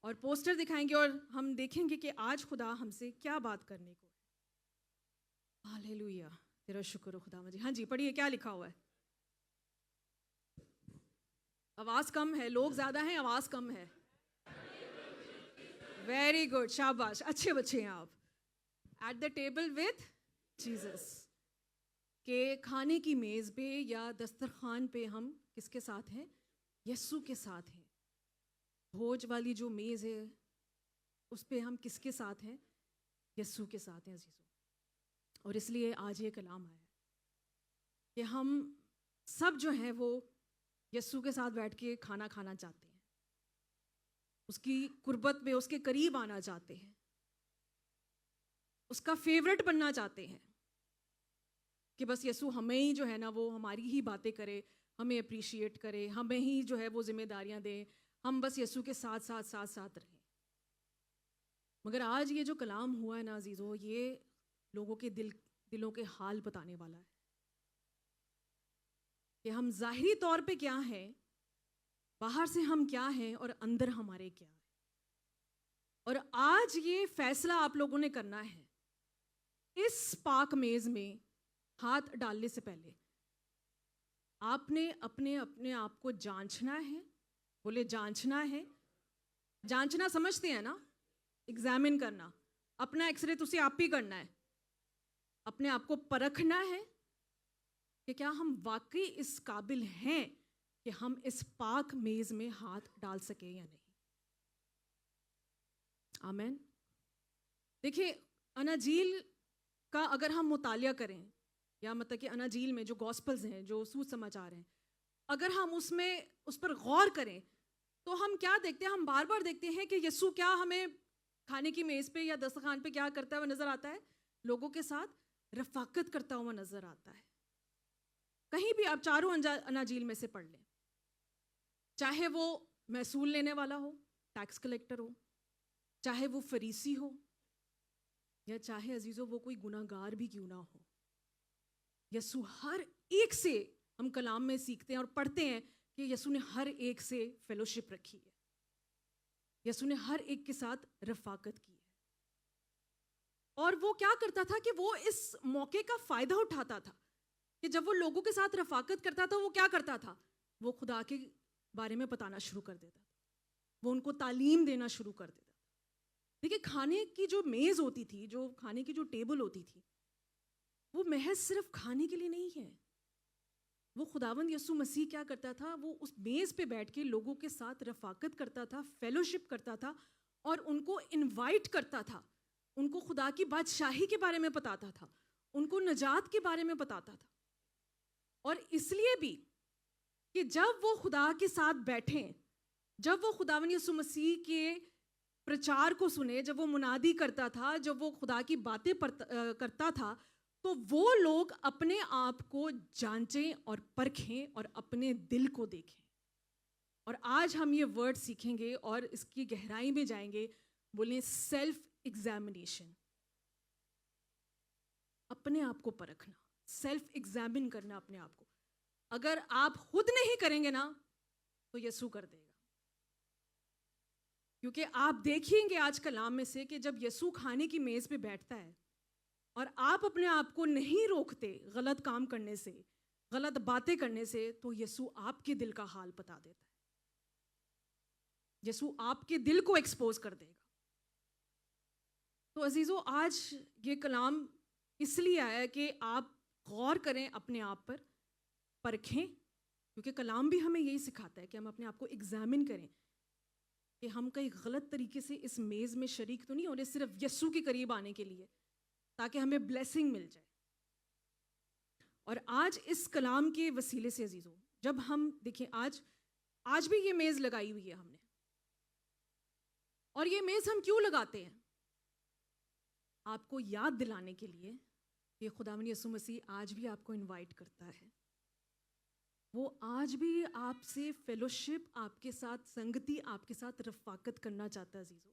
और पोस्टर दिखाएंगे और हम देखेंगे कि आज खुदा हमसे क्या बात करने को है। हालेलुया, तेरा शुक्र हो खुदा मुझे। हाँ जी, पढ़िए क्या लिखा हुआ है। आवाज़ कम है, लोग ज़्यादा हैं, आवाज़ कम है। वेरी गुड, शाबाश, अच्छे बच्चे हैं आप। At the table with Jesus, के खाने की मेज़ पे या दस्तरखान पे हम किसके साथ हैं? यस्सु के साथ हैं। भोज वाली जो मेज़ है उस पे हम किसके साथ हैं? यस्सु के साथ हैं अजीज़ों। और इसलिए आज ये कलाम आया कि हम सब जो हैं वो यस्सु के साथ बैठ के खाना खाना चाहते हैं, उसकी कुर्बत में उसके करीब आना चाहते हैं, उसका फेवरेट बनना चाहते हैं कि बस यस्सु हमें ही जो है ना वो हमारी ही बातें करे, हमें अप्रिशिएट करे, हमें ही जो है वो जिम्मेदारियां दे, हम बस यस्सु के साथ साथ साथ साथ रहें। मगर आज ये जो कलाम हुआ है ना अजीज़ों, ये लोगों के दिलों के हाल बताने वाला है कि हम ज़ाहिरी तौर पे क्या हैं, बाहर से हम क्या हैं और अंदर हमारे क्या है। और आज ये फैसला आप लोगों ने करना है, इस पाक मेज़ में हाथ डालने से पहले आपने अपने अपने आप को जांचना है। बोले जांचना है। जांचना समझते हैं ना, एग्जामिन करना। अपना एक्सरे तुसी आप ही करना है, अपने आप को परखना है कि क्या हम वाकई इस काबिल हैं कि हम इस पाक मेज में हाथ डाल सके या नहीं। आमीन। देखिए, अनाजील का अगर हम मुतालिया करें, या मतलब कि अनाजील में जो गॉस्पल्स हैं, जो सुसमाचार हैं, अगर हम उसमें उस पर गौर करें तो हम क्या देखते हैं? हम बार बार देखते हैं कि यीशु क्या हमें खाने की मेज़ पे या दस्तरखान पे क्या करता हुआ नजर आता है? लोगों के साथ रफाकत करता हुआ नजर आता है। कहीं भी आप चारों अनाजील में से पढ़ लें, चाहे वो महसूल लेने वाला हो, टैक्स कलेक्टर हो, चाहे वो फरीसी हो, या चाहे अजीजों वो कोई गुनाहगार भी क्यों ना हो, यीशु हर एक से, हम कलाम में सीखते हैं और पढ़ते हैं कि यीशु ने हर एक से फेलोशिप रखी है, यीशु ने हर एक के साथ रफाकत की है। और वो क्या करता था कि वो इस मौके का फायदा उठाता था कि जब वो लोगों के साथ रफाकत करता था, वो क्या करता था? वो खुदा के बारे में बताना शुरू कर देता था, वो उनको तालीम देना शुरू कर देता था। देखिए, खाने की जो मेज़ होती थी, जो खाने की जो टेबल होती थी, वो महज सिर्फ खाने के लिए नहीं है। वो खुदावंद यीशु मसीह क्या करता था? वो उस मेज़ पे बैठ के लोगों के साथ रफाकत करता था, फेलोशिप करता था और उनको इनवाइट करता था, उनको खुदा की बादशाही के बारे में बताता था, उनको नजात के बारे में बताता था। और इसलिए भी कि जब वो खुदा के साथ बैठे, जब वो खुदावंद यीशु मसीह के प्रचार को सुने, जब वो मुनादी करता था, जब वो खुदा की बातें करता था, तो वो लोग अपने आप को जांचें और परखें और अपने दिल को देखें। और आज हम ये वर्ड सीखेंगे और इसकी गहराई में जाएंगे। बोले सेल्फ एग्जामिनेशन, अपने आप को परखना, सेल्फ एग्जामिन करना अपने आप को। अगर आप खुद नहीं करेंगे ना तो यीशु कर देगा। क्योंकि आप देखेंगे आज कलाम में से कि जब यीशु खाने की मेज पे बैठता है और आप अपने आप को नहीं रोकते गलत काम करने से, गलत बातें करने से, तो यीशु आपके दिल का हाल बता देता है। यीशु आपके दिल को एक्सपोज कर देगा। तो अजीजों, आज ये कलाम इसलिए आया कि आप गौर करें अपने आप पर, परखें, क्योंकि कलाम भी हमें यही सिखाता है कि हम अपने आप को एग्जामिन करें कि हम कहीं गलत तरीके से इस मेज़ में शरीक तो नहीं हो रहे सिर्फ यीशु के करीब आने के लिए, ताकि हमें ब्लेसिंग मिल जाए। और आज इस कलाम के वसीले से अजीजों, जब हम देखें, आज भी ये मेज़ लगाई हुई है हमने। और ये मेज़ हम क्यों लगाते हैं? आपको याद दिलाने के लिए कि खुदावंद यीशु मसीह आज भी आपको इनवाइट करता है। वो आज भी आपसे फेलोशिप, आपके साथ संगति, आपके साथ रफाकत करना चाहता है अजीजों।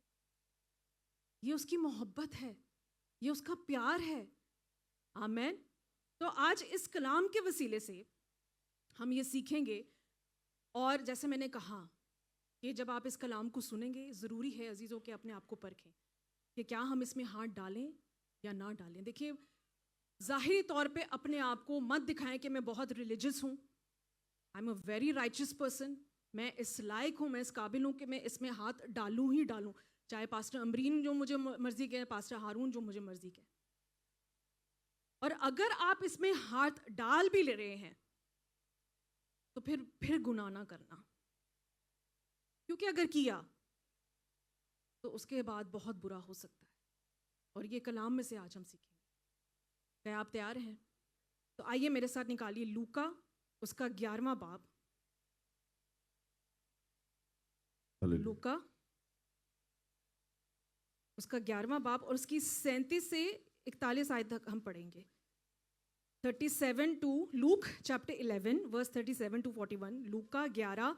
ये उसकी मोहब्बत है, ये उसका प्यार है। आमीन। तो आज इस कलाम के वसीले से हम ये सीखेंगे। और जैसे मैंने कहा कि जब आप इस कलाम को सुनेंगे, ज़रूरी है अजीज़ों के अपने आप को परखें कि क्या हम इसमें हाथ डालें या ना डालें। देखिए, ज़ाहिरी तौर पे अपने आप को मत दिखाएं कि मैं बहुत रिलीजियस हूँ, I am a very righteous person, मैं इस लायक हूँ, मैं इस काबिल हूँ कि मैं इसमें हाथ डालूँ ही डालूँ, चाहे पास्टर अमरीन जो मुझे मर्ज़ी के, पास्टर हारून जो मुझे मर्ज़ी के। और अगर आप इसमें हाथ डाल भी ले रहे हैं तो फिर गुनाह ना करना, क्योंकि अगर किया तो उसके बाद बहुत बुरा हो सकता है। और ये कलाम में से आज हम सीखेंगे। क्या आप तैयार हैं? तो आइए मेरे साथ निकालिए लूका उसका 11वां बाब। लूका उसका 11वां बाब और उसकी 37 से 41 आयत तक हम पढ़ेंगे। 37 to Luke chapter 11 verse 37 to 41। लूका 11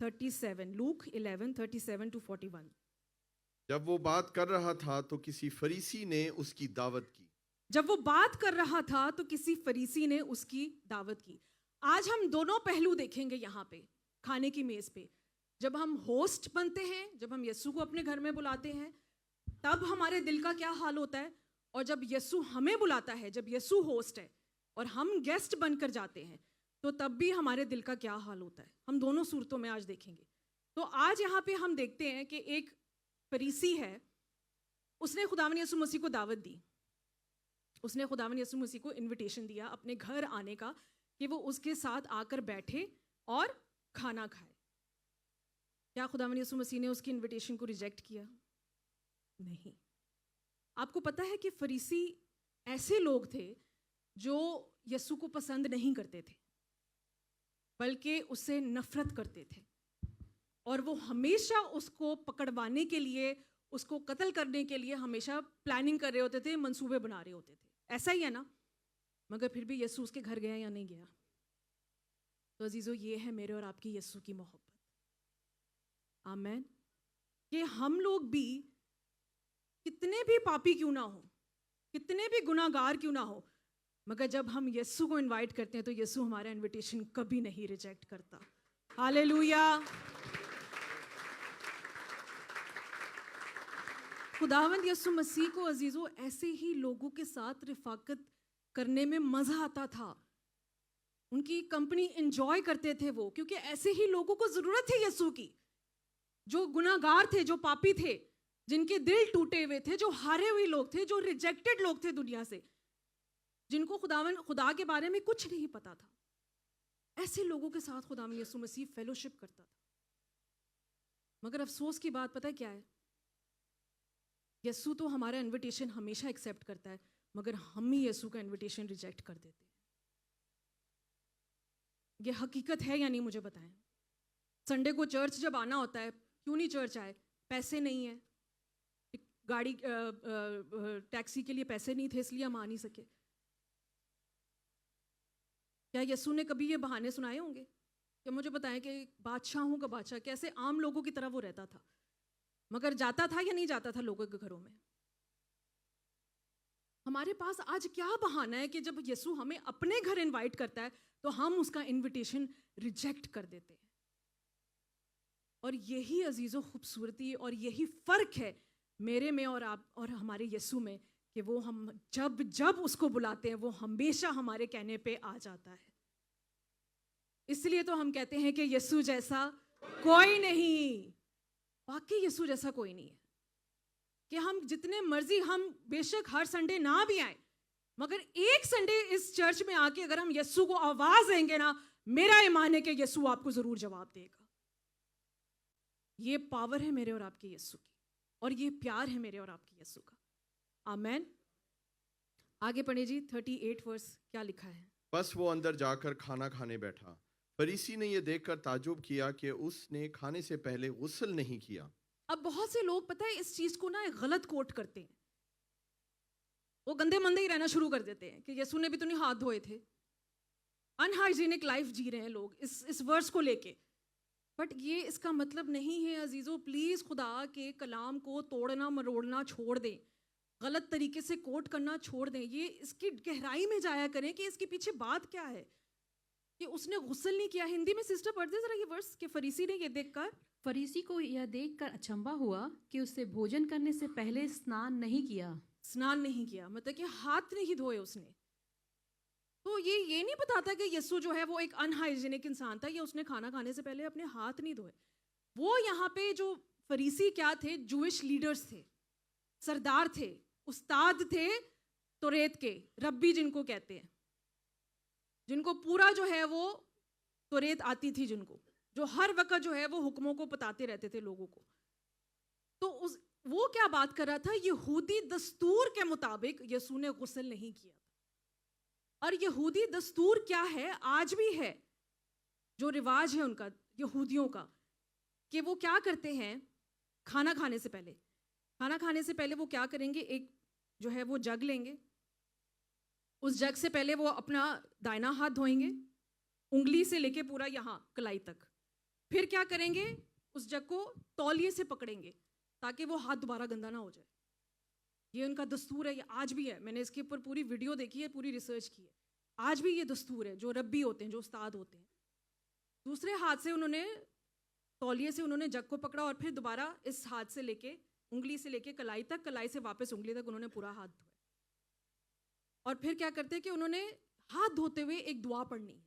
37, लूक 11 37 टू 41। जब वो बात कर रहा था तो किसी फरीसी ने उसकी दावत की। जब वो बात कर रहा था तो किसी फरीसी ने उसकी दावत की। आज हम दोनों पहलू देखेंगे यहाँ पे खाने की मेज पे। जब हम होस्ट बनते हैं, जब हम यीशु को अपने घर में बुलाते हैं, तब हमारे दिल का क्या हाल होता है, और जब यीशु हमें बुलाता है, जब यीशु होस्ट है और हम गेस्ट बनकर जाते हैं, तो तब भी हमारे दिल का क्या हाल होता है। हम दोनों सूरतों में आज देखेंगे। तो आज यहाँ पे हम देखते हैं कि एक फरीसी है, उसने खुदावंद यीशु मसीह को दावत दी, उसने खुदावंद यीशु मसीह को इनविटेशन दिया अपने घर आने का कि वो उसके साथ आकर बैठे और खाना खाए। क्या खुदावंद यीशु मसीह ने उसकी इनविटेशन को रिजेक्ट किया? नहीं। आपको पता है कि फरीसी ऐसे लोग थे जो यीशु को पसंद नहीं करते थे, बल्कि उससे नफरत करते थे, और वो हमेशा उसको पकड़वाने के लिए, उसको कत्ल करने के लिए हमेशा प्लानिंग कर रहे होते थे, मंसूबे बना रहे होते थे। ऐसा ही है ना? मगर फिर भी यीशु उसके घर गया या नहीं गया? तो अजीजों, ये है मेरे और आपकी यीशु की मोहब्बत। आमीन। कि हम लोग भी कितने भी पापी क्यों ना हो, कितने भी गुनाहगार क्यों ना हो, मगर जब हम यीशु को इनवाइट करते हैं तो यीशु हमारा इनविटेशन कभी नहीं रिजेक्ट करता। हालेलुया। खुदावंद यीशु मसीह को अजीजों ऐसे ही लोगों के साथ रिफाकत करने में मजा आता था, उनकी कंपनी एंजॉय करते थे वो, क्योंकि ऐसे ही लोगों को जरूरत थी यीशु की, जो गुनाहगार थे, जो पापी थे, जिनके दिल टूटे हुए थे, जो हारे हुए लोग थे, जो रिजेक्टेड लोग थे दुनिया से, जिनको खुदा के बारे में कुछ नहीं पता था। ऐसे लोगों के साथ खुदावंद यीशु मसीह फेलोशिप करता था। मगर अफसोस की बात पता है क्या है? यीशु तो हमारा इनविटेशन हमेशा एक्सेप्ट करता है, मगर हम ही यीशु का इनविटेशन रिजेक्ट कर देते हैं। ये हकीकत है या नहीं, मुझे बताएं। संडे को चर्च जब आना होता है, क्यों नहीं चर्च आए? पैसे नहीं है, गाड़ी टैक्सी के लिए पैसे नहीं थे, इसलिए हम आ नहीं सके। क्या यीशु ने कभी ये बहाने सुनाए होंगे? क्या मुझे बताएं कि बादशाहों का बादशाह कैसे आम लोगों की तरह वो रहता था, मगर जाता था या नहीं जाता था लोगों के घरों में? हमारे पास आज क्या बहाना है कि जब यीशु हमें अपने घर इनवाइट करता है तो हम उसका इनविटेशन रिजेक्ट कर देते हैं। और यही अजीजों खूबसूरती और यही फर्क है मेरे में और आप और हमारे यीशु में, कि वो हम जब जब उसको बुलाते हैं वो हमेशा हमारे कहने पे आ जाता है। इसलिए तो हम कहते हैं कि यीशु जैसा कोई नहीं। वाकई यीशु जैसा कोई नहीं है। कि हम जितने मर्जी, हम बेशक हर संडे ना भी आए, मगर एक संडे इस चर्च में आके अगर हम यीशु को आवाज देंगे ना, मेरा ईमान है कि यीशु आपको जरूर जवाब देगा। ये पावर है मेरे और आपके यीशु की, और ये प्यार है मेरे और आपके यीशु का। आमेन। आगे पढ़िए जी, 38 वर्स क्या लिखा है? बस वो अंदर जाकर खाना खाने बैठा। फरीसी ने यह देखकर ताज्जुब किया कि उसने खाने से पहले गुस्ल नहीं किया। अब बहुत से लोग पता है इस चीज को ना गलत कोट करते हैं, वो गंदे मंदे ही रहना शुरू कर देते हैं कि यीशु ने भी तो नहीं हाथ धोए थे। अनहाइजीनिक लाइफ जी रहे हैं लोग इस वर्स को लेके। बट ये इसका मतलब नहीं है अजीजों, प्लीज खुदा के कलाम को तोड़ना मरोड़ना छोड़ दें, गलत तरीके से कोट करना छोड़ दें। ये इसकी गहराई में जाया करें कि इसके पीछे बात क्या है। कि उसने गुस्ल नहीं किया। हिंदी में सिस्टर पढ़ दे जरा ये वर्स कि फरीसी ने ये देखकर फरीसी को यह देखकर अचंभा हुआ कि उससे भोजन करने से पहले स्नान नहीं किया। स्नान नहीं किया, मतलब कि हाथ नहीं धोए उसने। तो ये नहीं बताता कि यीशु जो है वो एक अनहाइजीनिक इंसान था या उसने खाना खाने से पहले अपने हाथ नहीं धोए। वो यहाँ पे जो फरीसी क्या थे, जूइश लीडर्स थे, सरदार थे, उस्ताद थे तौरेत के, रब्बी जिनको कहते हैं, जिनको पूरा जो है वो तौरेत आती थी, जिनको जो हर वक्त जो है वो हुक्मों को बताते रहते थे लोगों को। तो वो क्या बात कर रहा था, यहूदी दस्तूर के मुताबिक यीशु ने गुस्ल नहीं किया। और यहूदी दस्तूर क्या है, आज भी है, जो रिवाज है उनका यहूदियों का, कि वो क्या करते हैं, खाना खाने से पहले वो क्या करेंगे, एक जो है वो जग लेंगे, उस जग से पहले वो अपना दाहिना हाथ धोएंगे, उंगली से लेके पूरा यहाँ कलाई तक। फिर क्या करेंगे, उस जग को तौलिए से पकड़ेंगे ताकि वो हाथ दोबारा गंदा ना हो जाए। ये उनका दस्तूर है, ये आज भी है। मैंने इसके ऊपर पूरी वीडियो देखी है, पूरी रिसर्च की है। आज भी ये दस्तूर है। जो रब्बी होते हैं, जो उस्ताद होते हैं, दूसरे हाथ से उन्होंने तौलिए से उन्होंने जग को पकड़ा और फिर दोबारा इस हाथ से लेके, उंगली से लेके कलाई तक, कलाई से वापस उंगली तक उन्होंने पूरा हाथ धोया। और फिर क्या करते हैं कि उन्होंने हाथ धोते हुए एक दुआ पढ़नी है,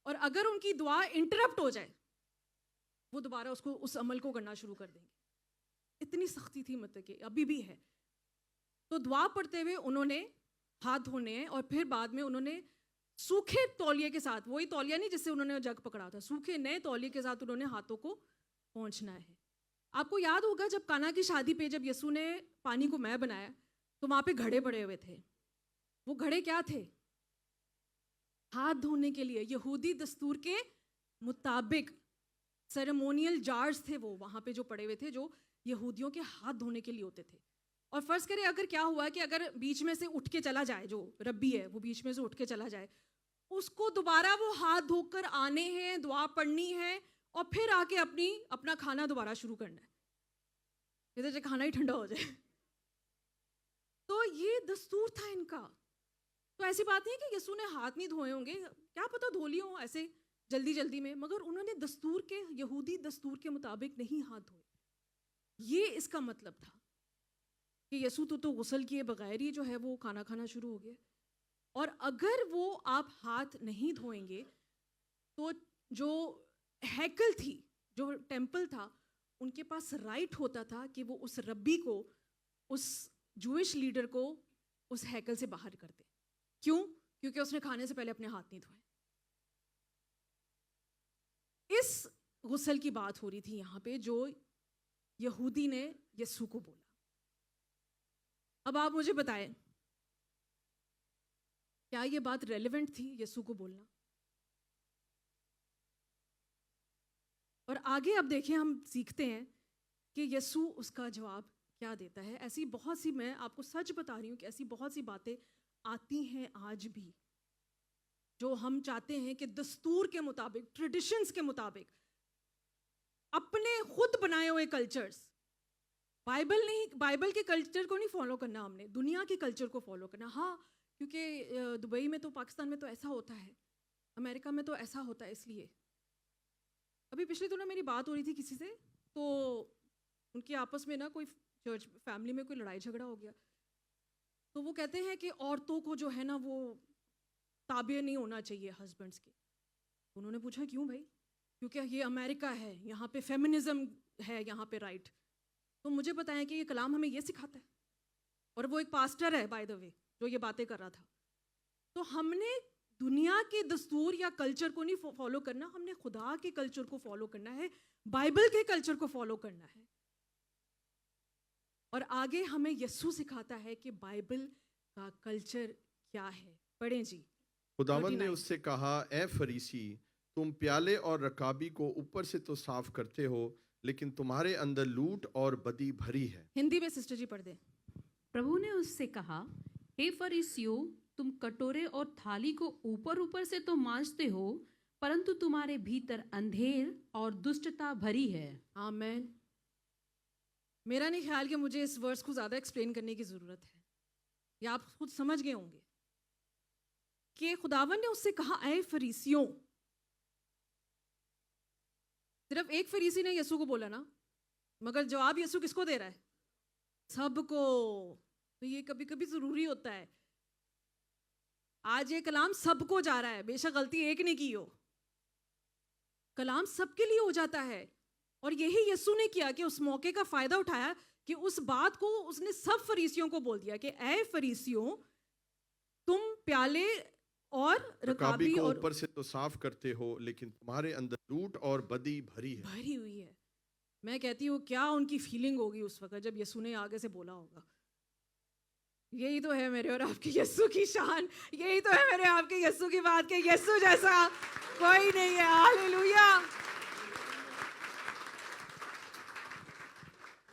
और अगर उनकी दुआ इंटरप्ट हो जाए वो दोबारा उसको उस अमल को करना शुरू कर देंगे। इतनी सख्ती थी, मतलब कि अभी भी है। तो दुआ पढ़ते हुए उन्होंने हाथ धोने हैं, और फिर बाद में उन्होंने सूखे तौलिए के साथ, वही तौलिया नहीं जिससे उन्होंने जग पकड़ा था, सूखे नए तौलिए के साथ उन्होंने हाथों को पहुंचना है। आपको याद होगा जब काना की शादी पे जब यीशु ने पानी को मैं बनाया तो वहां पे घड़े पड़े हुए थे। वो घड़े क्या थे, हाथ धोने के लिए, यहूदी दस्तूर के मुताबिक सेरेमोनियल जार्स थे वो वहां पे जो पड़े हुए थे, जो यहूदियों के हाथ धोने के लिए होते थे। और फर्ज करें अगर क्या हुआ कि अगर बीच में से उठ के चला जाए, जो रब्बी है वो बीच में से उठ के चला जाए, उसको दोबारा वो हाथ धोकर आने हैं, दुआ पढ़नी है, और फिर आके अपना खाना दोबारा शुरू करना है, इधर खाना ही ठंडा हो जाए। तो ये दस्तूर था इनका। तो ऐसी बात नहीं है कि यीशु ने हाथ नहीं धोए होंगे, क्या पता धो लिए हों ऐसे जल्दी जल्दी में, मगर उन्होंने दस्तूर के, यहूदी दस्तूर के मुताबिक नहीं हाथ धोए। ये इसका मतलब था कि यीशु तो गुस्ल किए बगैर ही जो है वो खाना खाना शुरू हो गया। और अगर वो आप हाथ नहीं धोएंगे तो जो हैकल थी, जो टेम्पल था, उनके पास राइट होता था कि वो उस रब्बी को, उस जूइश लीडर को उस हैकल से बाहर कर दे। क्यों? क्योंकि उसने खाने से पहले अपने हाथ नहीं धोए। इस गुस्ल की बात हो रही थी यहाँ पे, जो यहूदी ने यीशु को बोला। अब आप मुझे बताएं, क्या ये बात रेलेवेंट थी यीशु को बोलना? और आगे अब देखिए, हम सीखते हैं कि यीशु उसका जवाब क्या देता है। ऐसी बहुत सी, मैं आपको सच बता रही हूँ कि ऐसी बहुत सी बातें आती हैं आज भी, जो हम चाहते हैं कि दस्तूर के मुताबिक, ट्रेडिशंस के मुताबिक, अपने खुद बनाए हुए कल्चर्स, बाइबल के कल्चर को नहीं फॉलो करना, हमने दुनिया के कल्चर को फॉलो करना। हाँ, क्योंकि दुबई में तो, पाकिस्तान में तो ऐसा होता है, अमेरिका में तो ऐसा होता है। इसलिए अभी पिछले दिनों मेरी बात हो रही थी किसी से, तो उनके आपस में ना कोई चर्च फैमिली में कोई लड़ाई झगड़ा हो गया। तो वो कहते हैं कि औरतों को जो है ना वो ताबे नहीं होना चाहिए हस्बैंड्स के। उन्होंने पूछा क्यों भाई? क्योंकि ये अमेरिका है, यहाँ पे फेमिनिज्म है, यहाँ पे राइट। तो मुझे बताएं कि ये कलाम हमें ये सिखाता है, और वो एक पास्टर है बाय द वे जो ये बातें कर रहा था। तो हमने दुनिया के दस्तूर या कल्चर को नहीं फॉलो करना, हमने खुदा के कल्चर को फॉलो करना है, बाइबल के कल्चर को फॉलो करना है। और आगे हमें यीशु सिखाता है कि बाइबल का कल्चर क्या है। पढ़ें जी। खुदावंद ने 39 उससे कहा, ए फरीसी, तुम प्याले और रकाबी को ऊपर से तो साफ करते हो, लेकिन तुम्हारे अंदर लूट और बदी भरी है। हिंदी में सिस्टर जी पढ़ दें। प्रभु ने उससे कहा, हे फरीसियों, तुम कटोरे और थाली को ऊपर ऊपर से तो मांजते हो, परंतु तुम्हारे भीतर अंधेर और दुष्टता भरी है। आमीन। मेरा नहीं ख्याल कि मुझे इस वर्स को ज़्यादा एक्सप्लेन करने की ज़रूरत है, या आप खुद समझ गए होंगे। कि खुदावन ने उससे कहा, ऐ फरीसियों। सिर्फ एक फरीसी ने यीशु को बोला ना, मगर जवाब यीशु किसको दे रहा है? सबको। तो ये कभी कभी जरूरी होता है। आज ये कलाम सबको जा रहा है, बेशक गलती एक ने की हो, कलाम सबके लिए हो जाता है। और यही यीशु ने किया कि उस मौके का फायदा उठाया कि उस बात को उसने सब फरीसियों को बोल दिया कि ऐ फरीसियों, तुम प्याले और रकाबी रकाबी को और ऊपर से तो साफ करते हो, लेकिन तुम्हारे अंदर लूट और बदी भरी है। भरी हुई है। मैं कहती हूँ क्या उनकी फीलिंग होगी उस वक्त जब यीशु ने आगे से बोला होगा। यही तो है मेरे और आपके यीशु की शान, यही तो है मेरे आपके यीशु की बात के यीशु जैसा कोई नहीं है। हालेलुया।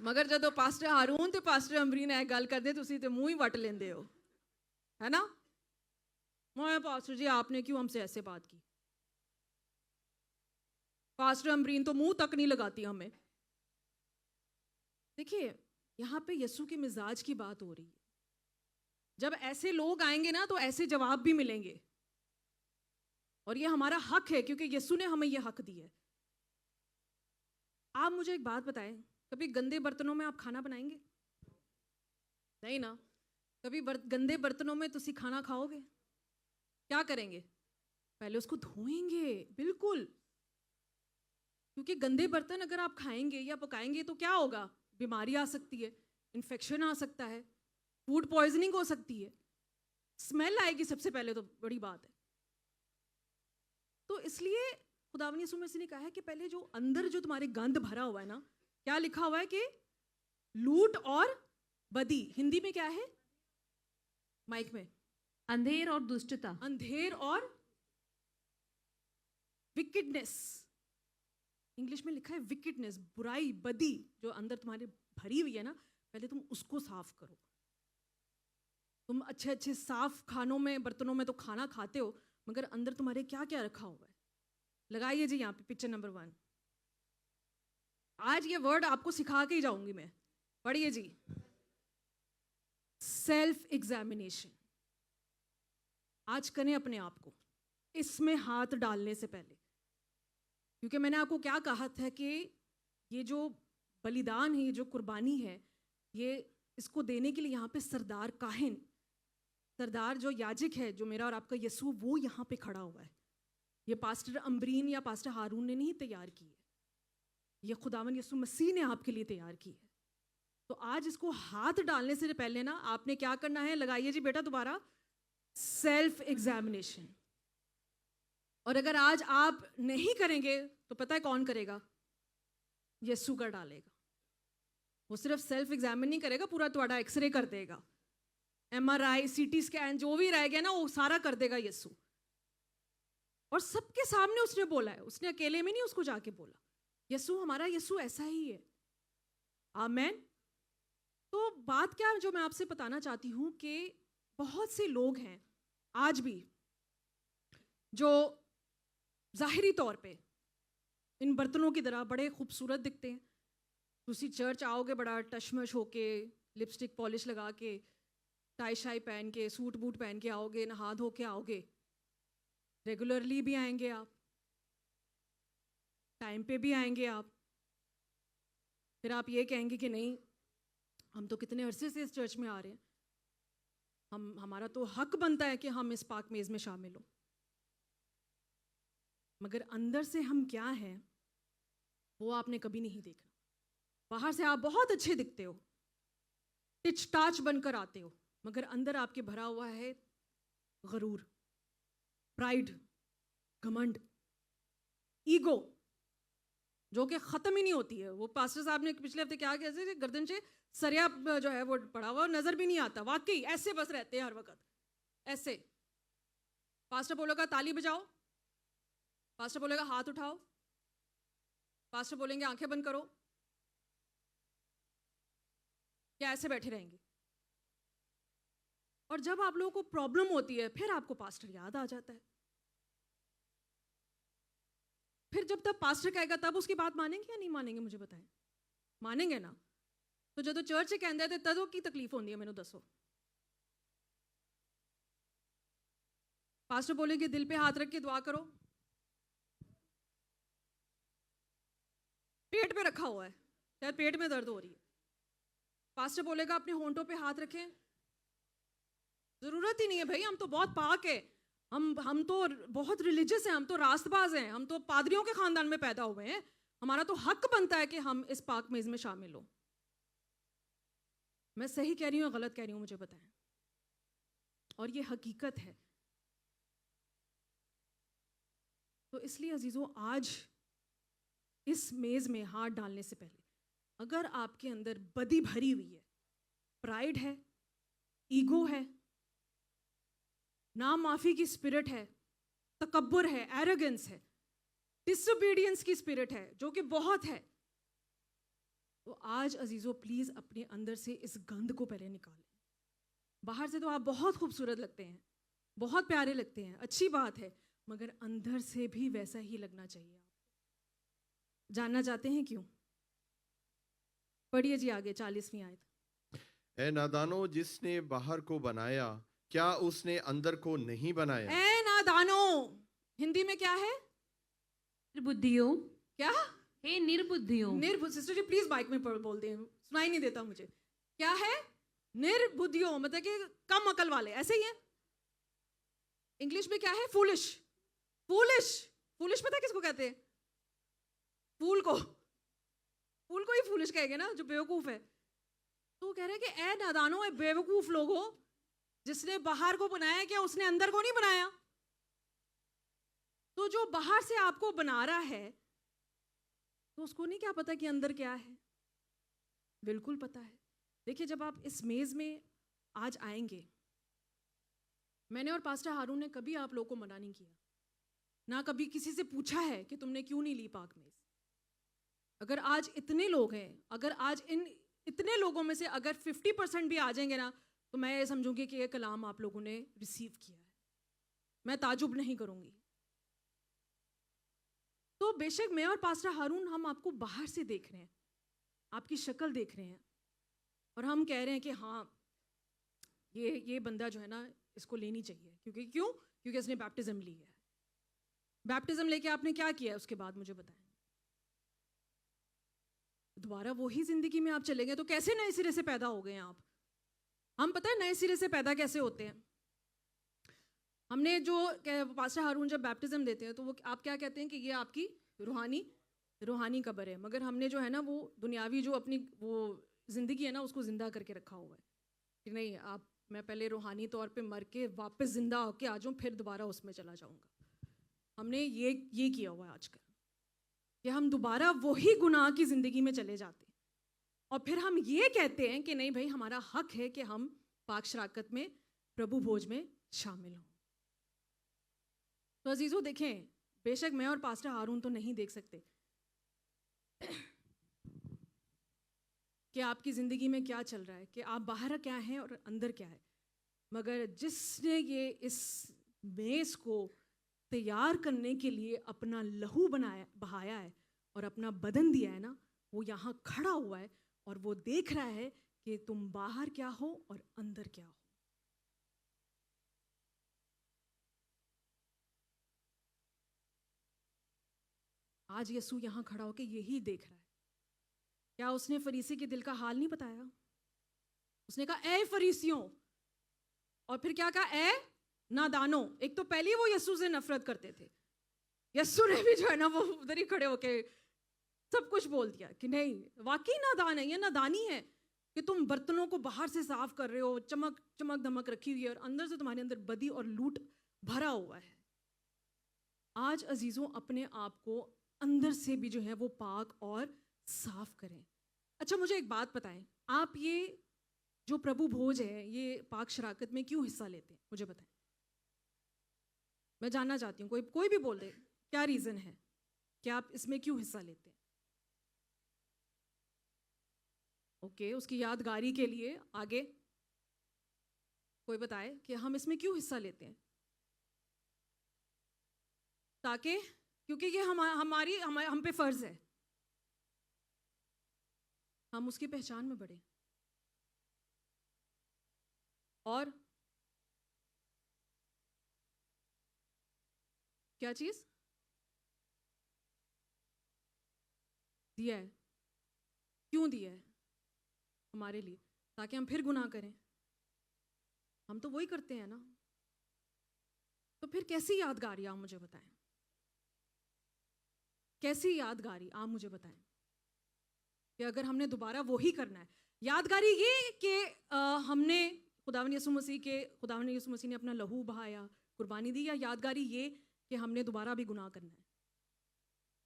मगर ਜਦੋਂ ਪਾਸਟਰ ਹਾਰੂਨ ਤੇ ਪਾਸਟਰ ਅੰਬਰੀ ਨਾਲ ਗੱਲ ਕਰਦੇ ਤੁਸੀਂ ਤੇ ਮੂੰਹ ਹੀ ਵੱਟ ਲੈਂਦੇ ਹੋ, है ना? मैं पास्टर जी आपने क्यों हमसे ऐसे बात की? पास्टर अमरीन तो मुंह तक नहीं लगाती हमें। देखिए यहाँ पे यीशु के मिजाज की बात हो रही है। जब ऐसे लोग आएंगे ना तो ऐसे जवाब भी मिलेंगे, और ये हमारा हक है क्योंकि यीशु ने हमें ये हक दिया है। आप मुझे एक बात बताएं, कभी गंदे बर्तनों में आप खाना बनाएंगे? नहीं ना। कभी गंदे बर्तनों में तुसी खाना खाओगे? क्या करेंगे? पहले उसको धोएंगे, बिल्कुल। क्योंकि गंदे बर्तन अगर आप खाएंगे या पकाएंगे तो क्या होगा? बीमारी आ सकती है, इन्फेक्शन आ सकता है, फूड पॉइजनिंग हो सकती है, स्मेल आएगी सबसे पहले तो बड़ी बात है। तो इसलिए खुदावंद यीशु मसीह ने कहा है कि पहले जो अंदर जो तुम्हारे गंद भरा हुआ है ना, क्या लिखा हुआ है कि लूट और बदी, हिंदी में क्या है? माइक में अंधेर और दुष्टता। अंधेर और विकेडनेस, इंग्लिश में लिखा है विकेडनेस, बुराई, बदी जो अंदर तुम्हारे भरी हुई है ना, पहले तुम उसको साफ करो। तुम अच्छे अच्छे साफ खानों में, बर्तनों में तो खाना खाते हो, मगर अंदर तुम्हारे क्या क्या रखा हुआ है? लगाइए जी यहाँ पे पिक्चर नंबर 1। आज ये वर्ड आपको सिखा के ही जाऊंगी मैं। पढ़िए जी, सेल्फ एग्जामिनेशन। आज करें अपने आप को इसमें हाथ डालने से पहले, क्योंकि मैंने आपको क्या कहा था कि ये जो बलिदान है, ये जो कुर्बानी है, ये इसको देने के लिए यहाँ पे सरदार काहिन, सरदार जो याजक है, जो मेरा और आपका यीशु, वो यहाँ पे खड़ा हुआ है। ये पास्टर अम्बरीन या पास्टर हारून ने नहीं तैयार की है, ये खुदावंद यीशु मसीह ने आपके लिए तैयार की है। तो आज इसको हाथ डालने से पहले ना आपने क्या करना है? लगाइए जी बेटा दोबारा, सेल्फ एग्जामिनेशन। और अगर आज आप नहीं करेंगे तो पता है कौन करेगा? यीशु कर डालेगा। वो सिर्फ सेल्फ एग्जामिन नहीं करेगा, पूरा तुम्हारा एक्सरे कर देगा, MRI, CT स्कैन जो भी रह गया ना वो सारा कर देगा यीशु। और सबके सामने उसने बोला है, उसने अकेले में नहीं उसको जाके बोला। यीशु, हमारा यीशु ऐसा ही है। आमेन। तो बात क्या जो मैं आपसे बताना चाहती हूँ कि बहुत से लोग हैं आज भी जो जाहिरी तौर पे इन बर्तनों की तरह बड़े खूबसूरत दिखते हैं। तुसी चर्च आओगे बड़ा टशमश होके, लिपस्टिक पॉलिश लगा के, टाई शाई पहन के, सूट बूट पहन के आओगे, नहा धो के आओगे, रेगुलरली भी आएंगे आप, टाइम पे भी आएंगे आप। फिर आप ये कहेंगे कि नहीं, हम तो कितने अरसे से इस चर्च में आ रहे हैं, हमारा तो हक बनता है कि हम इस पाक मेज में शामिल हो। मगर अंदर से हम क्या हैं वो आपने कभी नहीं देखना। बाहर से आप बहुत अच्छे दिखते हो, टिच टाच बनकर आते हो, मगर अंदर आपके भरा हुआ है गरूर, प्राइड, घमंड, ईगो, जो कि ख़त्म ही नहीं होती है। वो पास्टर साहब ने पिछले हफ्ते क्या किया, गर्दन से सरिया जो है वो पड़ा हुआ, नज़र भी नहीं आता। वाकई ऐसे बस रहते हैं हर वक्त ऐसे। पास्टर बोलेगा ताली बजाओ, पास्टर बोलेगा हाथ उठाओ, पास्टर बोलेंगे आंखें बंद करो, क्या ऐसे बैठे रहेंगे? और जब आप लोगों को प्रॉब्लम होती है फिर आपको पास्टर याद आ जाता है। फिर जब तक पास्टर कहेगा तब उसकी बात मानेंगे या नहीं मानेंगे? मुझे बताएं। मानेंगे ना? तो जो चर्च से कहते थे तदों की तकलीफ होती है, मैंने दसो। पास्टर बोलेंगे दिल पे हाथ रख के दुआ करो, पेट पे रखा हुआ है, शायद पेट में दर्द हो रही है। पास्टर बोलेगा अपने होंठों पे हाथ रखें, जरूरत ही नहीं है भाई, हम तो बहुत पाक है, हम तो बहुत रिलीजियस हैं, हम तो रास्तबाज हैं, हम तो पादरियों के खानदान में पैदा हुए हैं, हमारा तो हक बनता है कि हम इस पाक मेज में शामिल हो। मैं सही कह रही हूँ या गलत कह रही हूँ, मुझे बताएं। और ये हकीकत है। तो इसलिए अजीजों, आज इस मेज में हाथ डालने से पहले अगर आपके अंदर बदी भरी हुई है, प्राइड है, ईगो है, ना माफी की स्पिरिट है, तकब्बुर है, एरोगेंस है, डिसोबीडियंस की स्पिरिट है, जो कि बहुत है, तो आज अजीजों प्लीज अपने अंदर से इस गंध को पहले निकालें। बाहर से तो आप बहुत खूबसूरत लगते हैं, बहुत प्यारे लगते हैं, अच्छी बात है, मगर अंदर से भी वैसा ही लगना चाहिए। जानना चाहते हैं क्यों? पढ़िए जी आगे 40वीं आयत। ए नादानो, जिसने बाहर को बनाया, क्या उसने अंदर को नहीं बनाया? ए नादानो, हिंदी में क्या है? निर्बुद्धियों, क्या? हे निर्बुद्धियों। निर्बुद्ध। सिस्टर जी प्लीज माइक में बोल दें, सुनाई नहीं देता मुझे। क्या है? निर्बुद्धियों, मतलब कि कम अकल वाले, ऐसे ही है। इंग्लिश में क्या है? फूलिश। फूलिश, फूलिश पता है किसको कहते हैं? फूल को, फूल को ही फूलिश कहेंगे ना, जो बेवकूफ है। तो वो कह रहे हैं कि ए नादानो, ए बेवकूफ लोगों, जिसने बाहर को बनाया, क्या उसने अंदर को नहीं बनाया? तो जो बाहर से आपको बना रहा है, तो उसको नहीं क्या पता कि अंदर क्या है? बिल्कुल पता है। देखिए, जब आप इस मेज में आज आएंगे, मैंने और पास्टर हारून ने कभी आप लोगों को मना नहीं किया, ना कभी किसी से पूछा है कि तुमने क्यों नहीं ली पाक मेज। अगर आज इतने लोग हैं, अगर आज इन इतने लोगों में से अगर 50% भी आ जाएंगे ना, तो मैं ये समझूंगी कि ये कलाम आप लोगों ने रिसीव किया है, मैं ताजुब नहीं करूंगी। तो बेशक मैं और पास्टर हारून, हम आपको बाहर से देख रहे हैं, आपकी शक्ल देख रहे हैं, और हम कह रहे हैं कि हाँ, ये बंदा जो है ना, इसको लेनी चाहिए। क्योंकि इसने बैप्टिज्म ली है। बैप्टिज्म लेके आपने क्या किया है उसके बाद, मुझे बताएं। दोबारा वही जिंदगी में आप चले गए, तो कैसे नए सिरे से पैदा हो गए आप? हम पता है नए सिरे से पैदा कैसे होते हैं? हमने जो पास्टर हारून जब बैप्टिज्म देते हैं, तो वो आप क्या कहते हैं कि ये आपकी रूहानी कब्र है, मगर हमने जो है ना, वो दुनियावी जो अपनी वो जिंदगी है ना, उसको जिंदा करके रखा हुआ है कि नहीं, आप, मैं पहले रूहानी तौर पे मर के वापस जिंदा होके आ जाऊँ, फिर दोबारा उसमें चला जाऊँगा। हमने ये किया हुआ है आजकल, कि हम दोबारा वही गुनाह की ज़िंदगी में चले जाते हैं, और फिर हम ये कहते हैं कि नहीं भाई, हमारा हक है कि हम पाक शराकत में, प्रभु भोज में शामिल हों। तो अजीज़ों देखें, बेशक मैं और पास्टर हारून तो नहीं देख सकते कि आपकी ज़िंदगी में क्या चल रहा है, कि आप बाहर क्या हैं और अंदर क्या है, मगर जिसने ये इस मेज़ को तैयार करने के लिए अपना लहू बहाया है और अपना बदन दिया है ना, वो यहाँ खड़ा हुआ है और वो देख रहा है कि तुम बाहर क्या हो और अंदर क्या हो। आज यीशु यहाँ खड़ा होकर यही देख रहा है। क्या उसने फरीसी के दिल का हाल नहीं बताया? उसने कहा ए फरीसियों, और फिर क्या कहा? ए नादानो। एक तो पहले वो यीशु से नफरत करते थे, यीशु ने भी जो है ना, वो उधर ही खड़े होके सब कुछ बोल दिया कि नहीं, वाकई नादान है, ये नादानी है कि तुम बर्तनों को बाहर से साफ कर रहे हो, चमक धमक रखी हुई है, और अंदर से तुम्हारे अंदर बदी और लूट भरा हुआ है। आज अजीजों, अपने आप को अंदर से भी जो है वो पाक और साफ करें। अच्छा, मुझे एक बात बताएं, आप ये जो प्रभु भोज है, ये पाक शराकत में क्यों हिस्सा लेते हैं? मुझे बताएं, मैं जानना चाहती हूँ। कोई भी बोल दे, क्या रीज़न है कि आप इसमें क्यों हिस्सा लेते हैं? ओके, उसकी यादगारी के लिए। आगे कोई बताए कि हम इसमें क्यों हिस्सा लेते हैं? ताकि, क्योंकि ये हम पे फर्ज है, हम उसकी पहचान में बढ़े। और क्या चीज दिया है? क्यों दिया है? हमारे लिए, ताकि हम फिर गुनाह करें। हम तो वही करते हैं ना। तो फिर कैसी यादगारी, आप मुझे बताएं, कैसी यादगारी आप मुझे बताएं कि अगर हमने दोबारा वही करना है। यादगारी ये कि हमने खुदावंद यीशु मसीह ने अपना लहू बहाया, कुर्बानी दी, या यादगारी ये कि हमने दोबारा भी गुनाह करना है,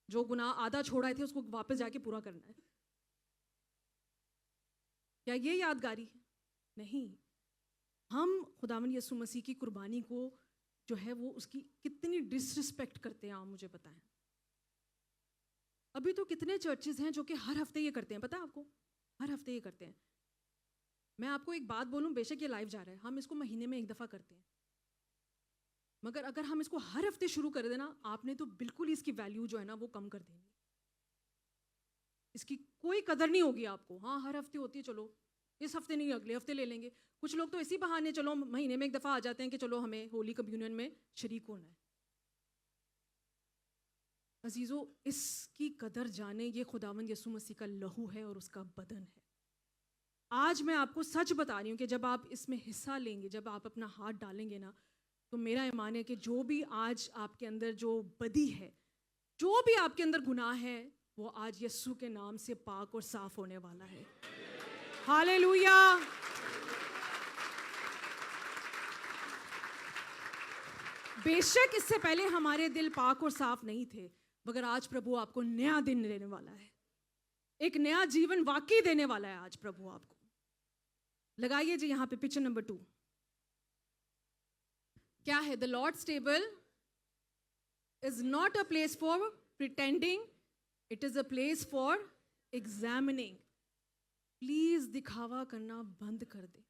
जो गुनाह आधा छोड़ा थे उसको वापस जाके पूरा करना है? क्या ये यादगारी है? नहीं। हम खुदावंद यीशु मसीह की कुर्बानी को जो है वो उसकी कितनी डिसरिस्पेक्ट करते हैं, आप मुझे बताएं। अभी तो कितने चर्चेज हैं जो कि हर हफ्ते ये करते हैं, पता है आपको? हर हफ्ते ये करते हैं। मैं आपको एक बात बोलूं, बेशक ये लाइव जा रहा है, हम इसको महीने में एक दफ़ा करते हैं, मगर अगर हम इसको हर हफ्ते शुरू कर देना, आपने तो बिल्कुल इसकी वैल्यू जो है ना वो कम कर देनी। इसकी कोई कदर नहीं होगी आपको। हाँ, हर हफ्ते होती है, चलो इस हफ्ते नहीं अगले हफ्ते ले लेंगे। कुछ लोग तो इसी बहाने चलो महीने में एक दफ़ा आ जाते हैं कि चलो हमें होली कम्युनियन में शरीक होना है। अजीज़ों, इसकी कदर जाने, ये खुदावंद यीशु मसीह का लहू है और उसका बदन है। आज मैं आपको सच बता रही हूँ कि जब आप इसमें हिस्सा लेंगे, जब आप अपना हाथ डालेंगे ना, तो मेरा ईमान है कि जो भी आज आपके अंदर जो बदी है, जो भी आपके अंदर गुनाह है, वो आज यीशु के नाम से पाक और साफ होने वाला है। हालेलुया। बेशक इससे पहले हमारे दिल पाक और साफ नहीं थे, मगर आज प्रभु आपको नया दिन देने वाला है, एक नया जीवन वाकई देने वाला है आज प्रभु आपको। लगाइए जी यहाँ पे पिक्चर नंबर 2 क्या है? The Lord's table is not a place for pretending, it is a place for examining. Please दिखावा करना बंद कर दे,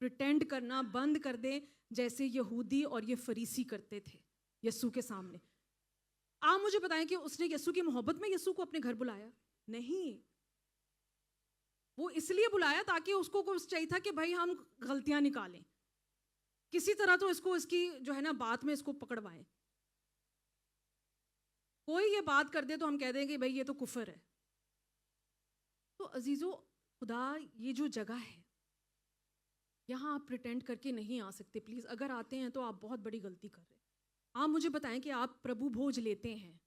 प्रिटेंड करना बंद कर दे, जैसे यहूदी और ये फरीसी करते थे यीशु के सामने। आप मुझे बताएं कि उसने यीशु की मोहब्बत में यीशु को अपने घर बुलाया? नहीं। वो इसलिए बुलाया ताकि उसको कुछ चाहिए था कि भाई हम गलतियां निकालें, किसी तरह तो इसकी जो है ना बात में इसको पकड़वाएं। कोई ये बात कर दे तो हम कह देंगे भाई ये तो कुफर है। तो अजीजों, खुदा ये जो जगह है, यहाँ आप प्रिटेंड करके नहीं आ सकते प्लीज़। अगर आते हैं तो आप बहुत बड़ी गलती कर रहे हैं। आप मुझे बताएं कि आप प्रभु भोज लेते हैं,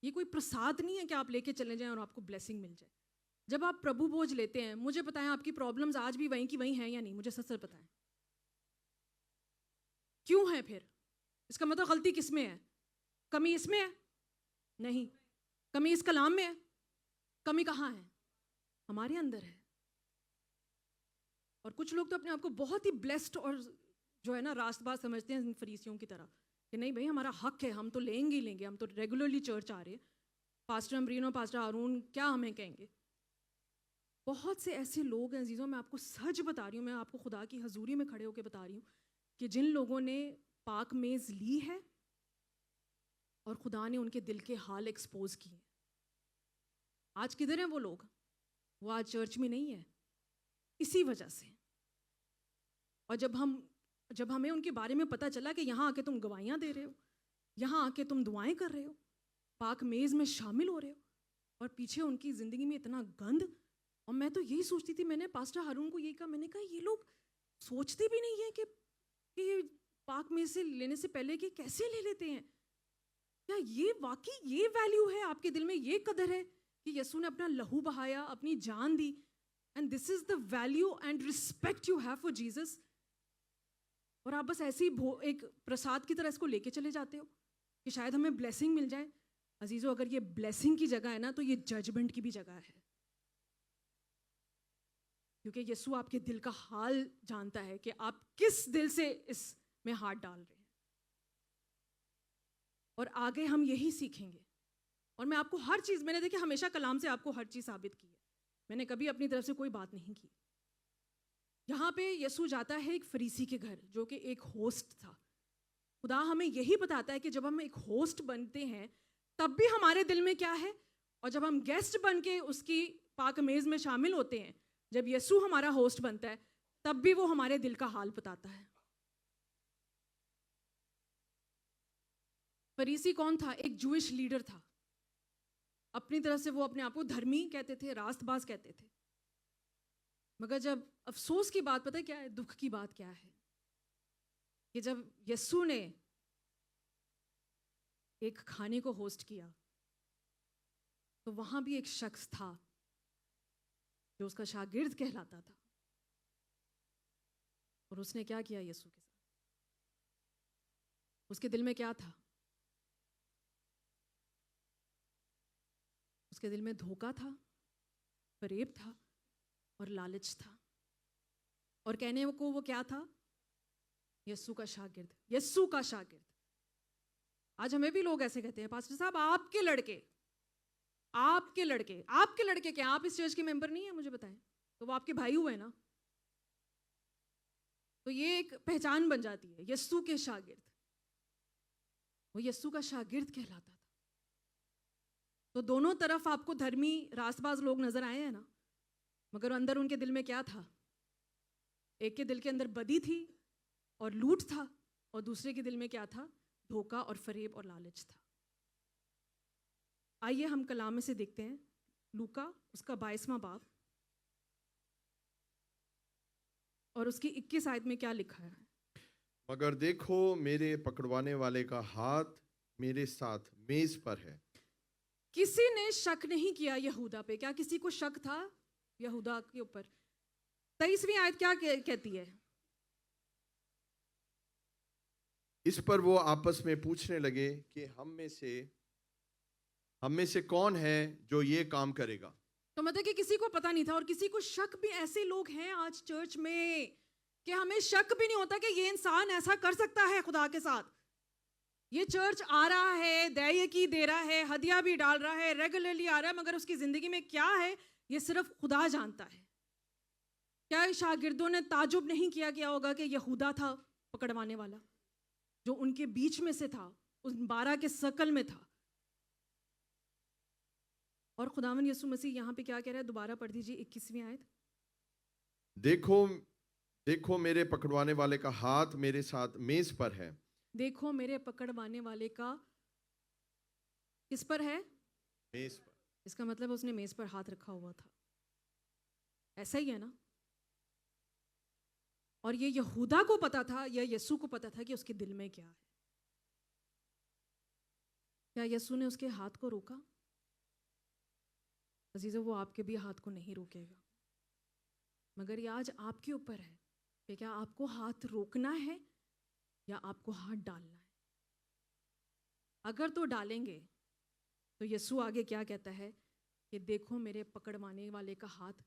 ये कोई प्रसाद नहीं है कि आप लेके चले जाएं और आपको ब्लेसिंग मिल जाए। जब आप प्रभु भोज लेते हैं, मुझे बताएं आपकी प्रॉब्लम्स आज भी वहीं की वहीं हैं या नहीं? मुझे सच सच बताएं, क्यों है? फिर इसका मतलब गलती किस में है? कमी इसमें है? नहीं। कमी इस कलाम में है? कमी कहाँ है? हमारे अंदर है। और कुछ लोग तो अपने आप को बहुत ही ब्लेस्ड और जो है ना रास्तबाज समझते हैं, फरीसियों की तरह, कि नहीं भाई हमारा हक है, हम तो लेंगे ही लेंगे, हम तो रेगुलरली चर्च आ रहे हैं, पास्टर अमरीनो, पास्टर हारून क्या हमें कहेंगे। बहुत से ऐसे लोग हैं अजीज़ों, मैं आपको सच बता रही हूँ, मैं आपको खुदा की हजूरी में खड़े होकर बता रही हूँ कि जिन लोगों ने पाक मेज़ ली है और खुदा ने उनके दिल के हाल एक्सपोज किए, आज किधर हैं वो लोग? वो आज चर्च में नहीं है, इसी वजह से। और जब हमें उनके बारे में पता चला कि यहाँ आके तुम गवाहियाँ दे रहे हो, यहाँ आके तुम दुआएं कर रहे हो, पाक मेज़ में शामिल हो रहे हो, और पीछे उनकी ज़िंदगी में इतना गंद। और मैं तो यही सोचती थी, मैंने पास्टर हारून को यही कहा, मैंने कहा ये लोग सोचते भी नहीं है कि पाक मेज़ से लेने से पहले कि कैसे ले लेते हैं। क्या ये वाकई ये वैल्यू है आपके दिल में? ये कदर है कि यीशु ने अपना लहू बहाया, अपनी जान दी, and this is the value and respect you have for Jesus. और आप बस ऐसे ही एक प्रसाद की तरह इसको लेके चले जाते हो कि शायद हमें ब्लेसिंग मिल जाए। अजीजों, अगर ये ब्लेसिंग की जगह है ना, तो ये जजमेंट की भी जगह है, क्योंकि यीशु आपके दिल का हाल जानता है कि आप किस दिल से इसमें हाथ डाल रहे हैं। और आगे हम यही सीखेंगे। और मैं आपको हर चीज़, मैंने देखिए हमेशा कलाम से आपको हर चीज़ साबित की है, मैंने कभी अपनी तरफ से कोई बात नहीं की। यहाँ पे यीशु जाता है एक फरीसी के घर, जो कि एक होस्ट था। खुदा हमें यही बताता है कि जब हम एक होस्ट बनते हैं तब भी हमारे दिल में क्या है, और जब हम गेस्ट बन के उसकी पाक मेज़ में शामिल होते हैं, जब यीशु हमारा होस्ट बनता है, तब भी वो हमारे दिल का हाल बताता है। फरीसी कौन था? एक जूइश लीडर था। अपनी तरह से वो अपने आप को धर्मी कहते थे, रास्तबाज कहते थे। मगर जब अफसोस की बात, पता है क्या है, दुख की बात क्या है, कि जब यीशु ने एक खाने को होस्ट किया तो वहां भी एक शख्स था जो उसका शागिर्द कहलाता था, और उसने क्या किया यीशु के साथ? उसके दिल में क्या था? उसके दिल में धोखा था, फरेब था और लालच था। और कहने को वो क्या था? यीशु का शागिर्द, यीशु का शागिर्द। आज हमें भी लोग ऐसे कहते हैं, पास्टर साहब आपके लड़के, आपके लड़के, आपके लड़के क्या? आप इस चर्च के मेंबर नहीं है, मुझे बताएं, तो वो आपके भाई हुए ना। तो ये एक पहचान बन जाती है, यीशु के शागिर्द। वो यीशु का शागिर्द कहलाता था। तो दोनों तरफ आपको धर्मी रास्तबाज लोग नजर आए हैं ना, मगर अंदर उनके दिल में क्या था? एक के दिल के अंदर बदी थी और लूट था, और दूसरे के दिल में क्या था? धोखा और फरेब और लालच था। आइए हम कलाम में से देखते हैं, लूका उसका 22वां बाब और उसकी 21 आयत में क्या लिखा है। मगर देखो मेरे पकड़वाने वाले का हाथ मेरे साथ मेज पर है। किसी ने शक नहीं किया यहूदा पे। क्या किसी को शक था यहूदा के ऊपर? 23वीं आयत क्या कहती है? इस पर वो आपस में पूछने लगे कि हम में से कौन है जो ये काम करेगा। तो मतलब कि किसी को पता नहीं था, और किसी को शक भी। ऐसे लोग हैं आज चर्च में कि हमें शक भी नहीं होता कि ये इंसान ऐसा कर सकता है खुदा के साथ। ये चर्च आ रहा है, दैयकी दे रहा है, हदिया भी डाल रहा है, रेगुलरली आ रहा है, मगर उसकी जिंदगी में क्या है ये सिर्फ खुदा जानता है। क्या शागिर्दों ने ताजुब नहीं किया होगा कि यहूदा था पकड़वाने वाला, जो उनके बीच में से था, उस 12 के सर्कल में था। और खुदावन यीशु मसीह यहाँ पे क्या कह रहा है? दोबारा पढ़ दीजिए 21वीं आयत। देखो मेरे पकड़वाने वाले का हाथ मेरे साथ मेज पर है। देखो मेरे पकड़वाने वाले का किस पर है? मेज पर। इसका मतलब उसने मेज पर हाथ रखा हुआ था। ऐसा ही है ना? और ये यहूदा को पता था या यीशु को पता था कि उसके दिल में क्या है? क्या यीशु ने उसके हाथ को रोका? अजीजों, वो आपके भी हाथ को नहीं रोकेगा, मगर ये आज आपके ऊपर है कि क्या आपको हाथ रोकना है या आपको हाथ डालना है। अगर तो डालेंगे तो यीशु आगे क्या कहता है कि देखो मेरे पकड़वाने वाले का हाथ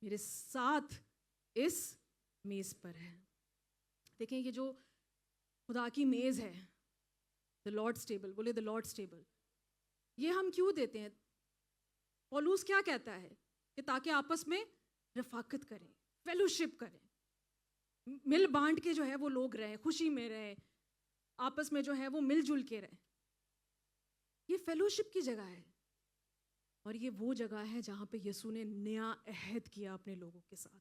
मेरे साथ इस मेज पर है। देखें, ये जो खुदा की मेज है, द लॉर्ड्स टेबल, बोले द लॉर्ड्स टेबल, ये हम क्यों देते हैं? पौलुस क्या कहता है कि ताकि आपस में रफाकत करें, फेलोशिप करें, मिल बांट के जो है वो लोग रहें, खुशी में रहें, आपस में जो है वो मिलजुल के रहें। ये फेलोशिप की जगह है, और ये वो जगह है जहाँ पे यीशु ने नया अहद किया अपने लोगों के साथ,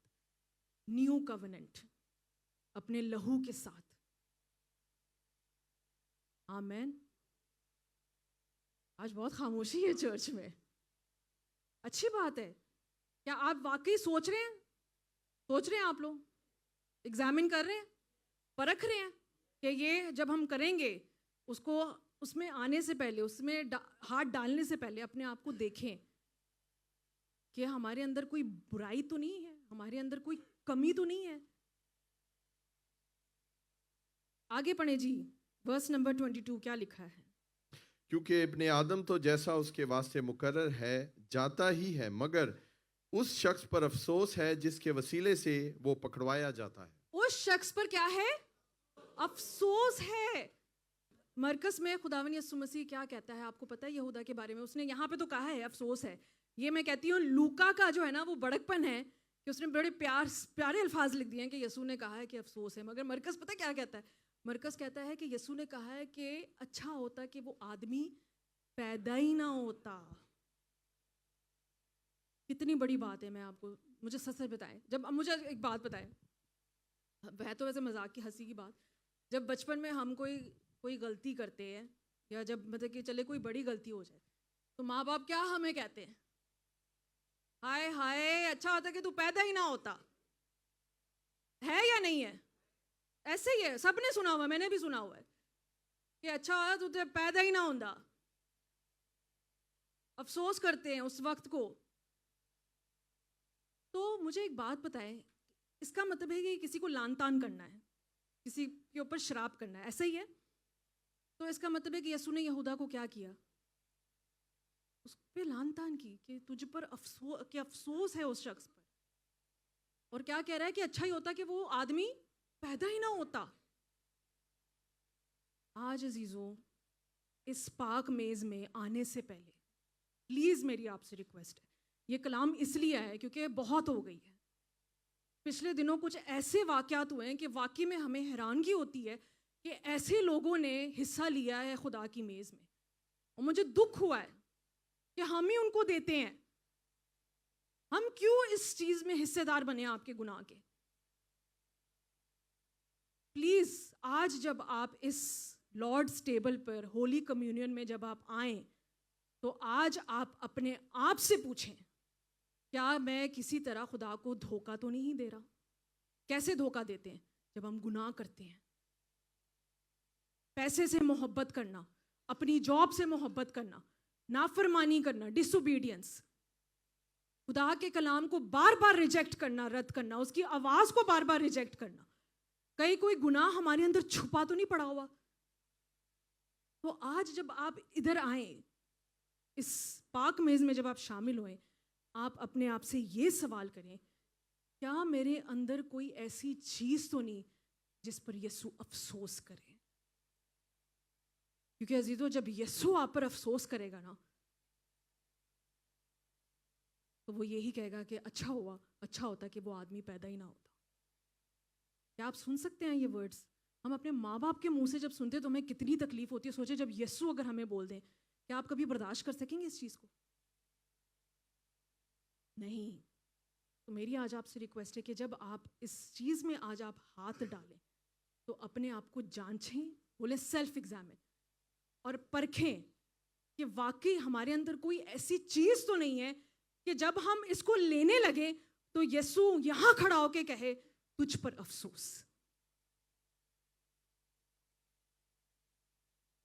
न्यू कवेनेंट, अपने लहू के साथ। आमेन। आज बहुत खामोशी है चर्च में। अच्छी बात है। क्या आप वाकई सोच रहे हैं आप लोग, एग्जामिन कर रहे हैं, परख रहे हैं कि ये जब हम करेंगे उसको, उसमें आने से पहले, उसमें हाथ डालने से पहले अपने आप को देखें कि हमारे अंदर कोई बुराई तो नहीं है, हमारे अंदर कोई कमी तो नहीं है। आगे पढ़े जी, वर्स नंबर 22 क्या लिखा है? क्योंकि इब्ने आदम तो जैसा उसके वास्ते मुकर्रर है जाता ही है, मगर उस शख्स पर अफसोस है जिसके वसीले से वो पकड़वाया जाता है। उस शख्स पर क्या है? अफसोस है। मरकस में खुदावन यीशु मसीह क्या कहता है आपको पता है यहूदा के बारे में? उसने यहाँ पे तो कहा है अफसोस है। ये मैं कहती हूँ लूका का जो है ना वो बड़कपन है कि उसने बड़े प्यारे अल्फाज लिख दिए हैं कि यीशु ने कहा है कि अफसोस है। मगर मरकस पता क्या कहता है? मरकस कहता है कि यीशु ने कहा है कि अच्छा होता कि वो आदमी पैदा ही ना होता। कितनी बड़ी बात है। मैं आपको, मुझे सच सच बताएं, जब अब मुझे एक बात बताएं, वह तो वैसे मजाक की हंसी की बात, जब बचपन में हम कोई गलती करते हैं या जब मतलब कि चले कोई बड़ी गलती हो जाए, तो माँ बाप क्या हमें कहते हैं, हाय हाय अच्छा होता कि तू पैदा ही ना होता। है या नहीं है? ऐसे ही है, सबने सुना हुआ है, मैंने भी सुना हुआ है कि अच्छा होता तू तो पैदा ही ना होता। अफसोस करते हैं उस वक्त को। तो मुझे एक बात बताएं, इसका मतलब है कि किसी को लान तान करना है, किसी के ऊपर श्राप करना है, ऐसा ही है? तो इसका मतलब है कि यसू ने यहूदा को क्या किया, उस पे लान तान की कि तुझ पर अफसोस है उस शख्स पर। और क्या कह रहा है कि अच्छा ही होता कि वो आदमी पैदा ही ना होता। आज अजीजों, इस पाक मेज में आने से पहले प्लीज मेरी आपसे रिक्वेस्ट है, ये कलाम इसलिए है क्योंकि बहुत हो गई है। पिछले दिनों कुछ ऐसे वाकयात हुए हैं कि वाकई में हमें हैरानगी होती है कि ऐसे लोगों ने हिस्सा लिया है खुदा की मेज में, और मुझे दुख हुआ है कि हम ही उनको देते हैं। हम क्यों इस चीज में हिस्सेदार बने आपके गुनाह के? प्लीज आज जब आप इस लॉर्ड्स टेबल पर होली कम्युनियन में जब आप आए, तो आज आप अपने आप से पूछें, क्या मैं किसी तरह खुदा को धोखा तो नहीं दे रहा? कैसे धोखा देते हैं? जब हम गुनाह करते हैं, पैसे से मोहब्बत करना, अपनी जॉब से मोहब्बत करना, नाफरमानी करना, डिसोबीडियंस, खुदा के कलाम को बार बार रिजेक्ट करना, रद्द करना, उसकी आवाज को बार बार रिजेक्ट करना। कहीं कोई गुनाह हमारे अंदर छुपा तो नहीं पड़ा हुआ? तो आज जब आप इधर आए, इस पाक मेज में जब आप शामिल हुए, आप अपने आप से ये सवाल करें, क्या मेरे अंदर कोई ऐसी चीज तो नहीं जिस पर यीशु अफसोस करे? क्योंकि अजीजों, जब यीशु आप पर अफसोस करेगा ना, तो वो यही कहेगा कि अच्छा होता कि वो आदमी पैदा ही ना होता। क्या आप सुन सकते हैं ये वर्ड्स? हम अपने माँ बाप के मुंह से जब सुनते हैं तो हमें कितनी तकलीफ होती है। सोचे जब यीशु अगर हमें बोल दें, क्या आप कभी बर्दाश्त कर सकेंगे इस चीज को? नहीं। तो मेरी आज आपसे रिक्वेस्ट है कि जब आप इस चीज में आज आप हाथ डालें, तो अपने आप को जांचें, बोले सेल्फ एग्जामिन, और परखें कि वाकई हमारे अंदर कोई ऐसी चीज तो नहीं है कि जब हम इसको लेने लगे तो यीशु यहां खड़ा होके कहे तुझ पर अफसोस।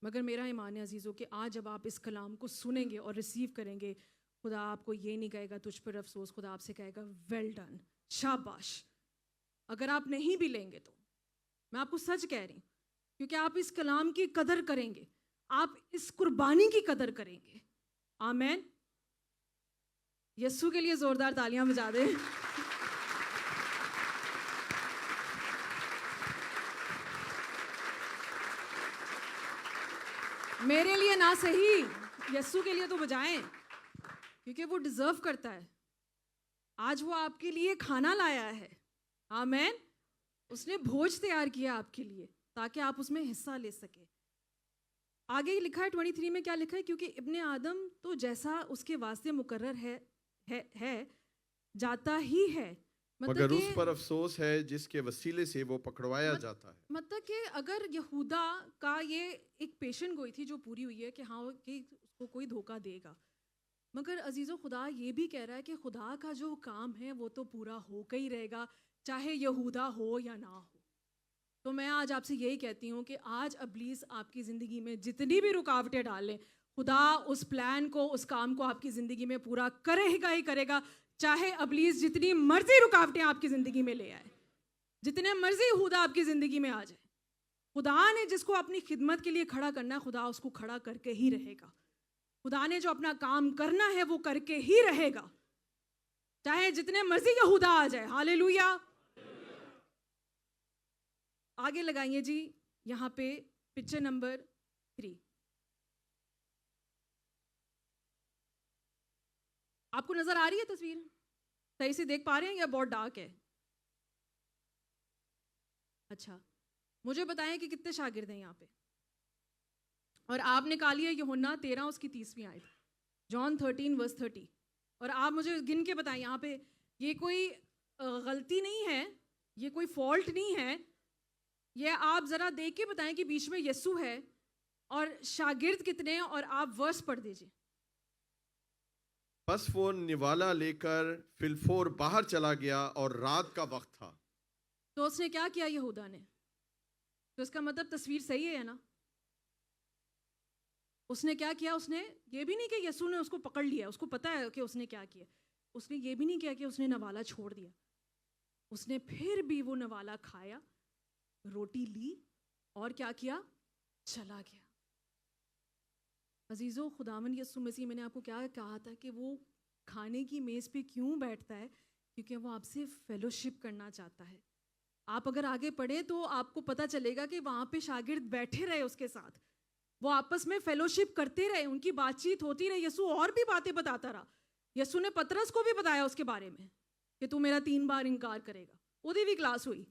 मगर मेरा ईमान है अजीजों कि आज जब आप इस कलाम को सुनेंगे और रिसीव करेंगे, खुदा आपको ये नहीं कहेगा तुझ पर अफसोस, खुदा आपसे कहेगा वेल डन, शाबाश। अगर आप नहीं भी लेंगे तो मैं आपको सच कह रही हूं, क्योंकि आप इस कलाम की कदर करेंगे, आप इस कुर्बानी की कदर करेंगे। आमीन। यीशु के लिए जोरदार तालियां बजा दें। मेरे लिए ना सही, यीशु के लिए तो बजाएं, क्योंकि वो डिजर्व करता है। आज वो आपके लिए खाना लाया है। आमीन। उसने भोज तैयार किया आपके लिए ताकि आप उसमें हिस्सा ले सके। आगे ही लिखा है 23 में, क्या लिखा है? क्योंकि इब्ने आदम तो जैसा उसके वास्ते मुकर्रर है जाता ही है। मगर उस पर अफसोस है जिसके वसीले से वो पकड़वाया जाता है। मतलब कि अगर यहूदा का ये एक पेशेंट गोई थी जो पूरी हुई है कि हाँ कि उसको कोई धोखा देगा, मगर अजीज़ों खुदा ये भी कह रहा है कि खुदा का जो काम है वो तो पूरा होकर ही रहेगा, चाहे यहूदा हो या ना हो। तो मैं आज आपसे यही कहती हूँ कि आज इब्लीस आपकी ज़िंदगी में जितनी भी रुकावटें डालें, खुदा उस प्लान को, उस काम को आपकी ज़िंदगी में पूरा करेगा ही करेगा। चाहे इब्लीस जितनी मर्जी रुकावटें आपकी ज़िंदगी में ले आए, जितने मर्जी यहूदा आपकी ज़िंदगी में आ जाए, खुदा ने जिसको अपनी खिदमत के लिए खड़ा करना है, खुदा उसको खड़ा करके ही रहेगा। खुदा ने जो अपना काम करना है वो करके ही रहेगा, चाहे जितने मर्जी यहूदा आ जाए। हालेलुया। आगे लगाइए जी, यहाँ पे पिक्चर नंबर 3। आपको नजर आ रही है तस्वीर? सही से देख पा रहे हैं या बहुत डार्क है? अच्छा, मुझे बताएं कि कितने शागिर्द हैं यहाँ पे? और आप निकालिए यूहन्ना 13 उसकी 30वीं आयत, जॉन 13 वर्स 30। और आप मुझे गिन के बताएं, यहाँ पे ये कोई गलती नहीं है, ये कोई फॉल्ट नहीं है, ये आप जरा देख के बताएं कि बीच में यीशु है और शागिर्द कितने हैं, और आप वर्स पढ़ दीजिए। बस वो निवाला लेकर फिलफोर बाहर चला गया और रात का वक्त था। तो उसने क्या किया यहूदा ने? तो इसका मतलब तस्वीर सही है ना? उसने क्या किया? उसने ये भी नहीं कि यीशु ने उसको पकड़ लिया, उसको पता है कि उसने क्या किया। उसने ये भी नहीं किया कि उसने नवाला छोड़ दिया। उसने फिर भी वो नवाला खाया, रोटी ली और क्या किया? चला गया। अजीज़ों, खुदावन यीशु मसीह, मैंने आपको क्या कहा था कि वो खाने की मेज़ पे क्यों बैठता है? क्योंकि वो आपसे फेलोशिप करना चाहता है। आप अगर आगे पढ़े तो आपको पता चलेगा कि वहाँ पे शागिर्द बैठे रहे उसके साथ, वो आपस में फेलोशिप करते रहे, उनकी बातचीत होती रही। यीशु और भी बातें बताता रहा। यीशु ने पतरस को भी बताया उसके बारे में कि तू मेरा 3 बार इनकार करेगा, ਉਹਦੀ भी क्लास हुई।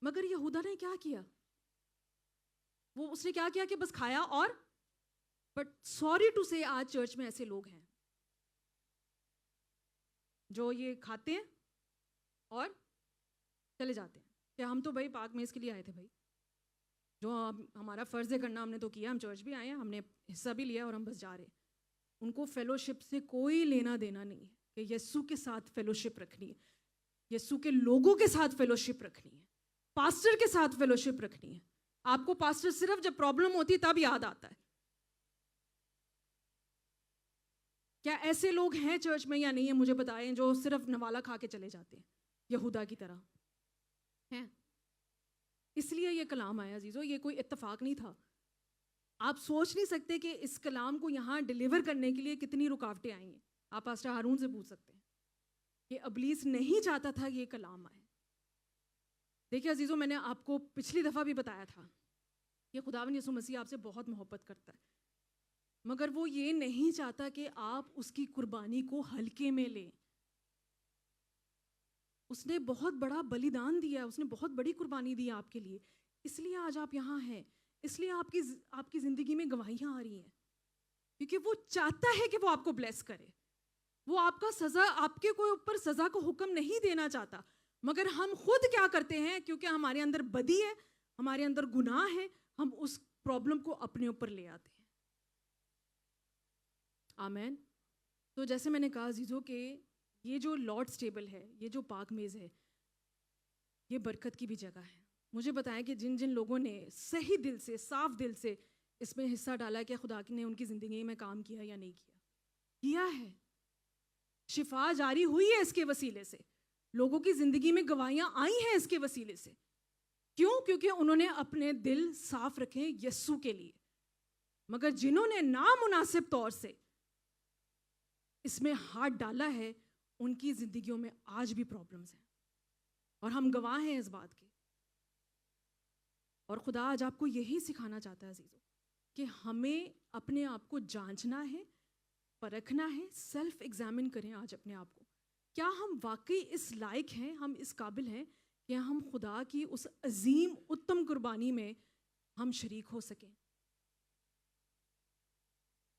मगर यहूदा ने क्या किया? वो उसने क्या किया कि बस खाया और, बट सॉरी टू से आज चर्च में ऐसे लोग हैं जो ये खाते हैं और चले जाते हैं कि हम तो भाई पाक मेज़ के लिए आए थे भाई, जो हमारा फ़र्ज़ है करना हमने तो किया, हम चर्च भी आए हैं, हमने हिस्सा भी लिया और हम बस जा रहे हैं। उनको फेलोशिप से कोई लेना देना नहीं है कि यीशु के साथ फेलोशिप रखनी है, यीशु के लोगों के साथ फेलोशिप रखनी है, पास्टर के साथ फेलोशिप रखनी है। आपको पास्टर सिर्फ जब प्रॉब्लम होती है तब याद आता है। क्या ऐसे लोग हैं चर्च में या नहीं है? मुझे बताएं, जो सिर्फ नवाला खा के चले जाते हैं यहूदा की तरह हैं। इसलिए ये कलाम आया अजीज़ों, ये कोई इत्तेफाक नहीं था। आप सोच नहीं सकते कि इस कलाम को यहाँ डिलीवर करने के लिए कितनी रुकावटें आई हैं। आप पास्टर हारून से पूछ सकते हैं कि इब्लीस नहीं चाहता था ये कलाम आए। देखिए अजीज़ों, मैंने आपको पिछली दफ़ा भी बताया था कि खुदावन यीशु मसीह आपसे बहुत मोहब्बत करता है, मगर वो ये नहीं चाहता कि आप उसकी कुर्बानी को हल्के में लें। उसने बहुत बड़ा बलिदान दिया, उसने बहुत बड़ी कुर्बानी दी आपके लिए, इसलिए आज आप यहाँ हैं, इसलिए आपकी ज़िंदगी में गवाहियाँ आ रही हैं, क्योंकि वो चाहता है कि वो आपको ब्लेस करे। वो आपका सज़ा, आपके कोई ऊपर सज़ा को हुक्म नहीं देना चाहता, मगर हम खुद क्या करते हैं, क्योंकि हमारे अंदर बदी है, हमारे अंदर गुनाह है, हम उस प्रॉब्लम को अपने ऊपर ले आते हैं। आमेन। तो जैसे मैंने कहा अजीज़ों कि ये जो लॉर्ड्स टेबल है, ये जो पाक मेज़ है, ये बरकत की भी जगह है। मुझे बताएं कि जिन जिन लोगों ने सही दिल से, साफ दिल से इसमें हिस्सा डाला, क्या खुदा ने उनकी ज़िंदगी में काम किया या नहीं किया? किया है। शिफा जारी हुई है इसके वसीले से, लोगों की ज़िंदगी में गवाहियाँ आई हैं इसके वसीले से। क्यों? क्योंकि उन्होंने अपने दिल साफ रखे यस्सु के लिए। मगर जिन्होंने नामुनासिब तौर से इसमें हाथ डाला है, उनकी ज़िंदगियों में आज भी प्रॉब्लम्स हैं, और हम गवाह हैं इस बात के। और खुदा आज आपको यही सिखाना चाहता है अजीज़ों कि हमें अपने आप को जांचना है, परखना है, सेल्फ एग्जामिन करें आज अपने आप को। क्या हम वाकई इस लायक हैं, हम इस काबिल हैं कि हम खुदा की उस अजीम उत्तम कुर्बानी में हम शरीक हो सकें?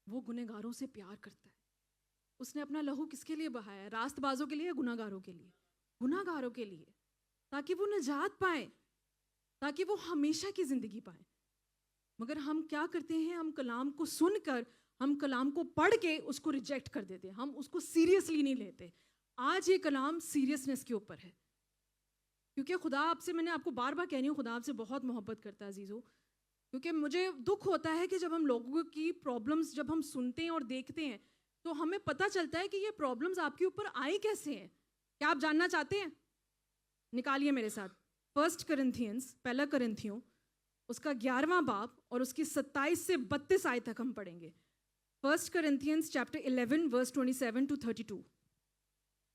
वो गुनहगारों से प्यार करता है। उसने अपना लहू किसके लिए बहाया? रास्तबाजों के लिए या गुनाहगारों के लिए? गुनाहगारों के लिए, ताकि वो निजात पाए, ताकि वो हमेशा की ज़िंदगी पाए। मगर हम क्या करते हैं? हम कलाम को सुनकर, हम कलाम को पढ़ के उसको रिजेक्ट कर देते हैं, हम उसको सीरियसली नहीं लेते। आज ये कलाम सीरियसनेस के ऊपर है, क्योंकि खुदा आपसे, मैंने आपको बार बार कह रही हूँ, खुदा आपसे बहुत मोहब्बत करता है अजीज़ों। क्योंकि मुझे दुख होता है कि जब हम लोगों की प्रॉब्लम्स जब हम सुनते हैं और देखते हैं, तो हमें पता चलता है कि ये प्रॉब्लम्स आपके ऊपर आई कैसे हैं। क्या आप जानना चाहते हैं? निकालिए मेरे साथ 1 Corinthians, पहला करंथियों, उसका 11वां बाब और उसकी 27 से 32 आयत तक हम पढ़ेंगे। 1 Corinthians chapter 11 verse 27 to 32।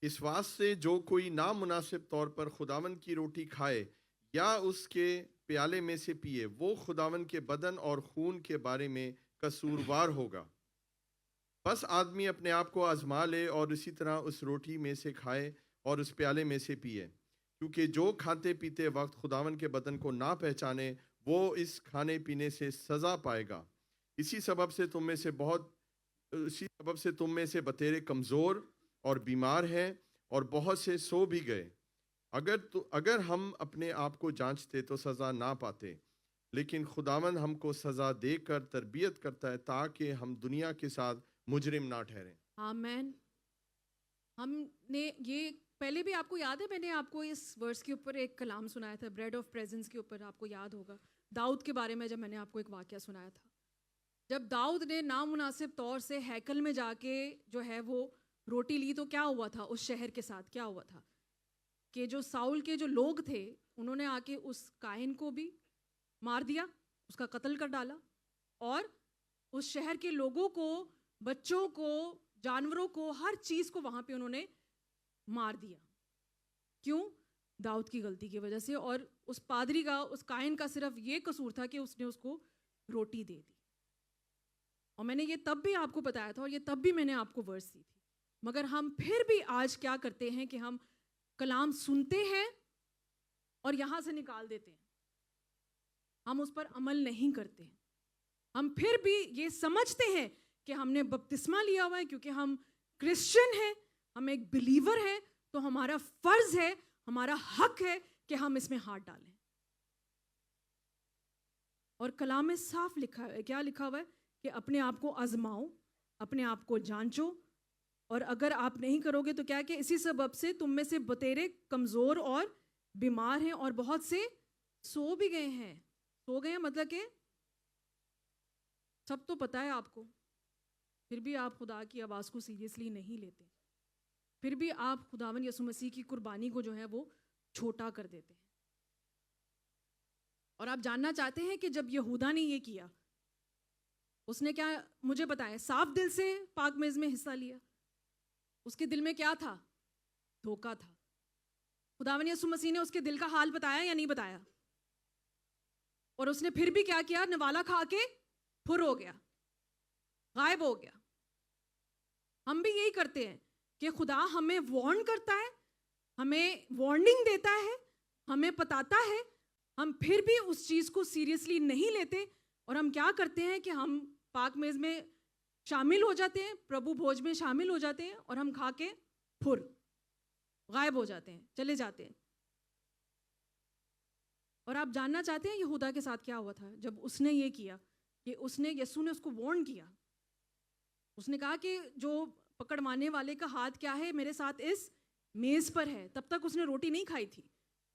इस वास्ते जो कोई नामुनासिब तौर पर खुदावन की रोटी खाए या उसके प्याले में से पिए, वो खुदावन के बदन और खून के बारे में कसूरवार होगा। बस आदमी अपने आप को आजमा ले और इसी तरह उस रोटी में से खाए और उस प्याले में से पिए, क्योंकि जो खाते पीते वक्त खुदावन के बदन को ना पहचाने, वो इस खाने पीने से सज़ा पाएगा। इसी सबब से तुम में से बतेरे कमज़ोर और बीमार हैं और बहुत से सो भी गए। अगर हम अपने आप को जांचते तो सज़ा ना पाते, लेकिन खुदावन हमको सजा देकर तरबियत करता है ताकि हम दुनिया के साथ मुजरिम ना ठहरें। आमेन। हमने ये पहले भी आपको याद है, मैंने आपको इस वर्स के ऊपर एक कलाम सुनाया था, ब्रेड ऑफ प्रेजेंस के ऊपर, आपको याद होगा दाऊद के बारे में, जब मैंने आपको एक वाकया सुनाया था। जब दाऊद ने नामुनासिब तौर से हैकल में जाके जो है वो रोटी ली, तो क्या हुआ था उस शहर के साथ? क्या हुआ था कि जो साउल के जो लोग थे उन्होंने आके उस काहिन को भी मार दिया, उसका कत्ल कर डाला, और उस शहर के लोगों को, बच्चों को, जानवरों को, हर चीज़ को वहाँ पे उन्होंने मार दिया। क्यों? दाऊद की गलती की वजह से। और उस पादरी का, उस काहिन का सिर्फ ये कसूर था कि उसने उसको रोटी दे दी। और मैंने ये तब भी आपको बताया था, और ये तब भी मैंने आपको वर्स दी थी। मगर हम फिर भी आज क्या करते हैं कि हम कलाम सुनते हैं और यहाँ से निकाल देते हैं, हम उस पर अमल नहीं करते। हम फिर भी ये समझते हैं कि हमने बपतिस्मा लिया हुआ है, क्योंकि हम क्रिश्चियन हैं, हम एक बिलीवर हैं, तो हमारा फर्ज है, हमारा हक है कि हम इसमें हाथ डालें। और कलाम में साफ लिखा है, क्या लिखा हुआ है कि अपने आप को आजमाओ, अपने आप को जांचो, और अगर आप नहीं करोगे तो क्या, कि इसी सबब से तुम में से बतेरे कमज़ोर और बीमार हैं, और बहुत से सो भी गए हैं। सो गए हैं मतलब कि सब तो पता है आपको, फिर भी आप खुदा की आवाज़ को सीरियसली नहीं लेते, फिर भी आप खुदावन यसु मसीह की कुर्बानी को जो है वो छोटा कर देते हैं। और आप जानना चाहते हैं कि जब यहूदा ने ये किया, उसने क्या मुझे बताया? साफ दिल से पाक मेज़ में हिस्सा लिया। उसके दिल में क्या था? धोखा था। खुदावन यसु मसीह ने उसके दिल का हाल बताया या नहीं बताया? और उसने फिर भी क्या किया? नवाला खा के फुर हो गया, गायब हो गया। हम भी यही करते हैं कि खुदा हमें वार्न करता है, हमें वार्निंग देता है, हमें बताता है, हम फिर भी उस चीज़ को सीरियसली नहीं लेते, और हम क्या करते हैं कि हम पाक मेज़ में शामिल हो जाते हैं, प्रभु भोज में शामिल हो जाते हैं, और हम खा के फुर गायब हो जाते हैं, चले जाते हैं। और आप जानना चाहते हैं यहूदा के साथ क्या हुआ था जब उसने ये किया, कि उसने, यसू ने उसको वार्न किया। उसने कहा कि जो पकड़वाने वाले का हाथ क्या है, मेरे साथ इस मेज़ पर है। तब तक उसने रोटी नहीं खाई थी।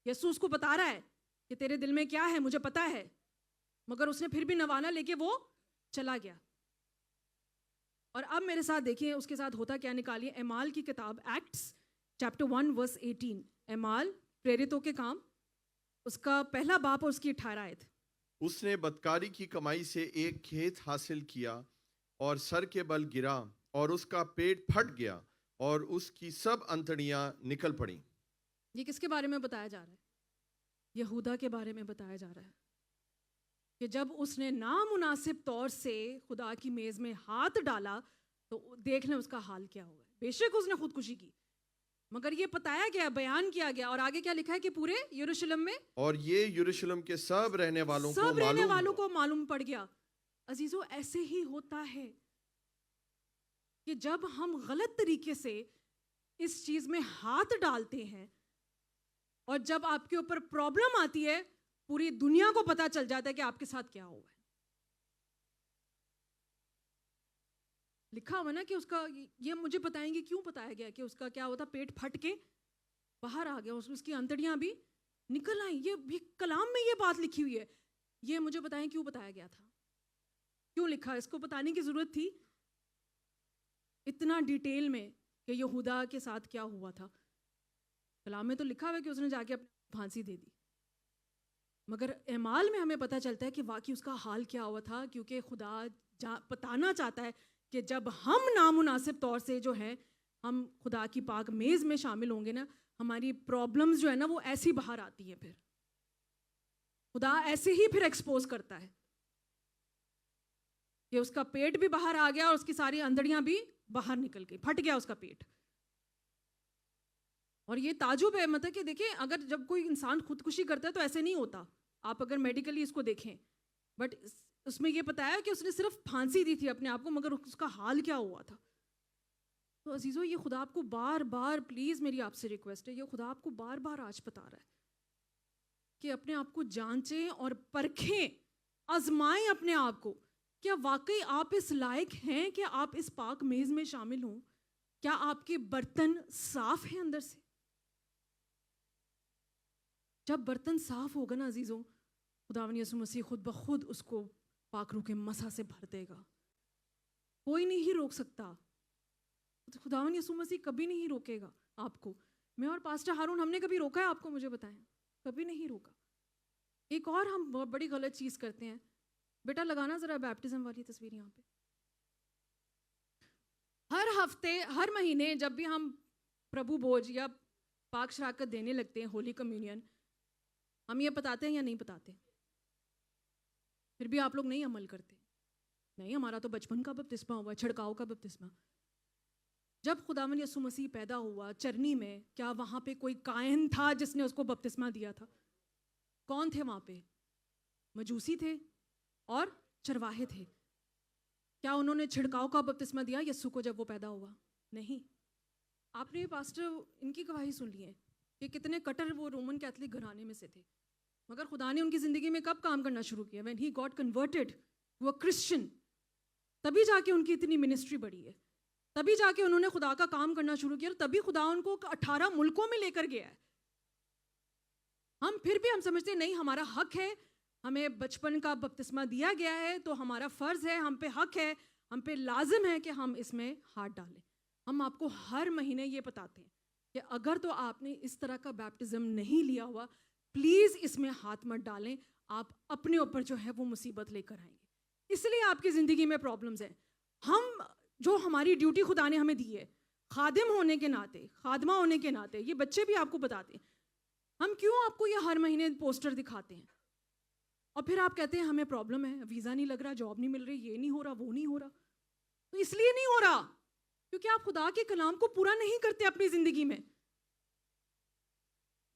यसू उसको बता रहा है कि तेरे दिल में क्या है मुझे पता है, मगर उसने फिर भी नवाला लेके वो चला गया। और अब मेरे साथ देखिए उसके साथ होता क्या, निकालिए एमाल की किताब, एक्ट्स चैप्टर 1 वर्स 18। एमाल प्रेरितों के काम, उसका पहला बाप और उसकी 18 आयत। उसने बदकारी की कमाई से एक खेत हासिल किया और सर के बल गिरा, और उसका पेट फट गया और उसकी सब अंतड़ियां निकल पड़ी। ये किसके बारे में बताया जा रहा है? यहूदा के बारे में बताया जा रहा है कि जब उसने नामुनासिब तौर से खुदा की मेज़ में हाथ डाला, तो देख लें उसका हाल क्या हुआ। बेशक उसने खुदकुशी की, मगर ये बताया गया, बयान किया गया, और आगे क्या लिखा है कि पूरे यरूशलेम में, और ये यरूशलेम के सब रहने वालों सब रहने मालूम वालों हुआ। को मालूम पड़ गया। अजीजों, ऐसे ही होता है कि जब हम गलत तरीके से इस चीज में हाथ डालते हैं, और जब आपके ऊपर प्रॉब्लम आती है, पूरी दुनिया को पता चल जाता है कि आपके साथ क्या हुआ है। लिखा हुआ ना कि उसका, ये मुझे बताएंगे क्यों बताया गया कि उसका क्या होता, पेट फट के बाहर आ गया, उसकी अंतड़ियां भी निकल आई। ये भी कलाम में ये बात लिखी हुई है। ये मुझे बताएं क्यों बताया गया था, क्यों लिखा? इसको बताने की जरूरत थी इतना डिटेल में कि यहूदा के साथ क्या हुआ था। कलाम में तो लिखा हुआ है कि उसने जाके अपनी फांसी दे दी, मगर एमाल में हमें पता चलता है कि वाकई उसका हाल क्या हुआ था, क्योंकि खुदा बताना चाहता है कि जब हम नामुनासिब तौर से जो है हम खुदा की पाक मेज़ में शामिल होंगे ना, हमारी प्रॉब्लम्स जो है ना वो ऐसी बाहर आती है। फिर खुदा ऐसे ही फिर एक्सपोज करता है कि उसका पेट भी बाहर आ गया और उसकी सारी अंदड़ियां भी बाहर निकल गई, फट गया उसका पेट। और ये ताजुब है, मतलब कि देखिए, अगर जब कोई इंसान खुदकुशी करता है तो ऐसे नहीं होता, आप अगर मेडिकली इसको देखें, बट उसमें ये बताया कि उसने सिर्फ फांसी दी थी अपने आप को, मगर उसका हाल क्या हुआ था। तो अजीज़ों, ये खुदा आपको बार बार, प्लीज़ मेरी आपसे रिक्वेस्ट है, ये खुदा आपको बार बार आज बता रहा है कि अपने आप को जांचें और परखें, आजमाएं अपने आप को, क्या वाकई आप इस लायक हैं कि आप इस पाक मेज में शामिल हों? क्या आपके बर्तन साफ हैं अंदर से? जब बर्तन साफ होगा ना अजीजों, खुदावन यीशु मसीह खुद ब खुद उसको पाक रूह के मसा से भर देगा। कोई नहीं रोक सकता, खुदावन यीशु मसीह कभी नहीं रोकेगा आपको। मैं और पास्टर हारून हमने कभी रोका है आपको? मुझे बताएं, कभी नहीं रोका। एक और हम बहुत बड़ी गलत चीज़ करते हैं। बेटा लगाना ज़रा बैप्टिज्म वाली तस्वीर यहाँ पे। हर हफ्ते हर महीने जब भी हम प्रभु भोज या पाक शराकत देने लगते हैं, होली कम्युनियन, हम ये बताते हैं या नहीं बताते? फिर भी आप लोग नहीं अमल करते। नहीं, हमारा तो बचपन का बपतिस्मा हुआ, छिड़काव का बपतिस्मा। जब खुदावन यीशु मसीह पैदा हुआ चरनी में, क्या वहाँ पे कोई कायन था जिसने उसको बपतिस्मा दिया था? कौन थे वहाँ पे? मजूसी थे और चरवाहे थे। क्या उन्होंने छिड़काव का बपतिस्मा दिया यीशु को जब वो पैदा हुआ? नहीं। आपने पास्टर इनकी गवाही सुन ली है कि कितने कट्टर वो रोमन कैथलिक घराने में से थे, मगर खुदा ने उनकी ज़िंदगी में कब काम करना शुरू किया? When he got converted to a Christian, तभी जाके उनकी इतनी मिनिस्ट्री बढ़ी है, तभी जाके उन्होंने खुदा का काम करना शुरू किया, और तभी खुदा उनको 18 मुल्कों में लेकर गया है। हम फिर भी हम समझते हैं नहीं, हमारा हक है, हमें बचपन का बपतिस्मा दिया गया है तो हमारा फ़र्ज़ है, हम पे हक है, हम पे लाजिम है कि हम इसमें हाथ डालें। हम आपको हर महीने ये बताते हैं कि अगर तो आपने इस तरह का बैप्टिज्म नहीं लिया हुआ, प्लीज़ इसमें हाथ मत डालें। आप अपने ऊपर जो है वो मुसीबत लेकर आएंगे, इसलिए आपकी ज़िंदगी में प्रॉब्लम्स हैं। हम जो हमारी ड्यूटी खुदा ने हमें दी है, खादिम होने के नाते, खादमा होने के नाते, ये बच्चे भी आपको बताते हैं, हम क्यों आपको ये हर महीने पोस्टर दिखाते हैं और फिर आप कहते हैं हमें प्रॉब्लम है, वीज़ा नहीं लग रहा, जॉब नहीं मिल रही, ये नहीं हो रहा, वो नहीं हो रहा। तो इसलिए नहीं हो रहा क्योंकि आप खुदा के कलाम को पूरा नहीं करते अपनी ज़िंदगी में।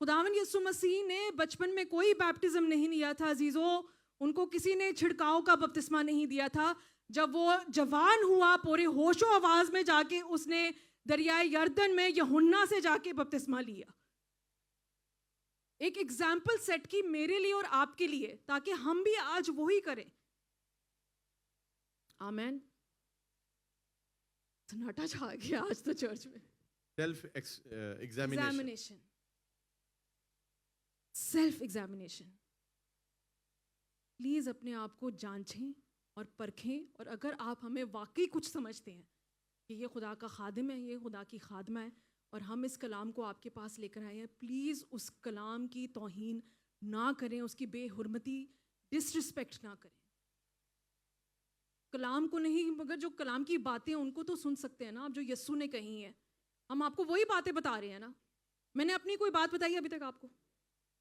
खुदावन यीशु मसीह ने बचपन में कोई बैप्टिज्म नहीं लिया था अजीजों, उनको किसी ने छिड़काव का बपतिस्मा नहीं दिया था। जब वो जवान हुआ, पूरे होशो आवाज में जाके उसने दरियाए यर्दन में यूहन्ना से जाके बपतिस्मा लिया। एक एग्जाम्पल सेट की मेरे लिए और आपके लिए, ताकि हम भी आज वही करें। आमेन। सन्नाटा छा गया आज तो चर्च में। Self examination, self examination. Please अपने आप को जांचें और परखें, और अगर आप हमें वाकई कुछ समझते हैं कि ये खुदा का खादिम है, ये खुदा की खादमा है, और हम इस कलाम को आपके पास लेकर आए हैं, प्लीज़ उस कलाम की तौहीन ना करें, उसकी बेहुरमती, डिसरिस्पेक्ट ना करें। कलाम को नहीं, मगर जो कलाम की बातें उनको तो सुन सकते हैं ना आप, जो यस्सु ने कही हैं। हम आपको वही बातें बता रहे हैं ना। मैंने अपनी कोई बात बताई अभी तक आपको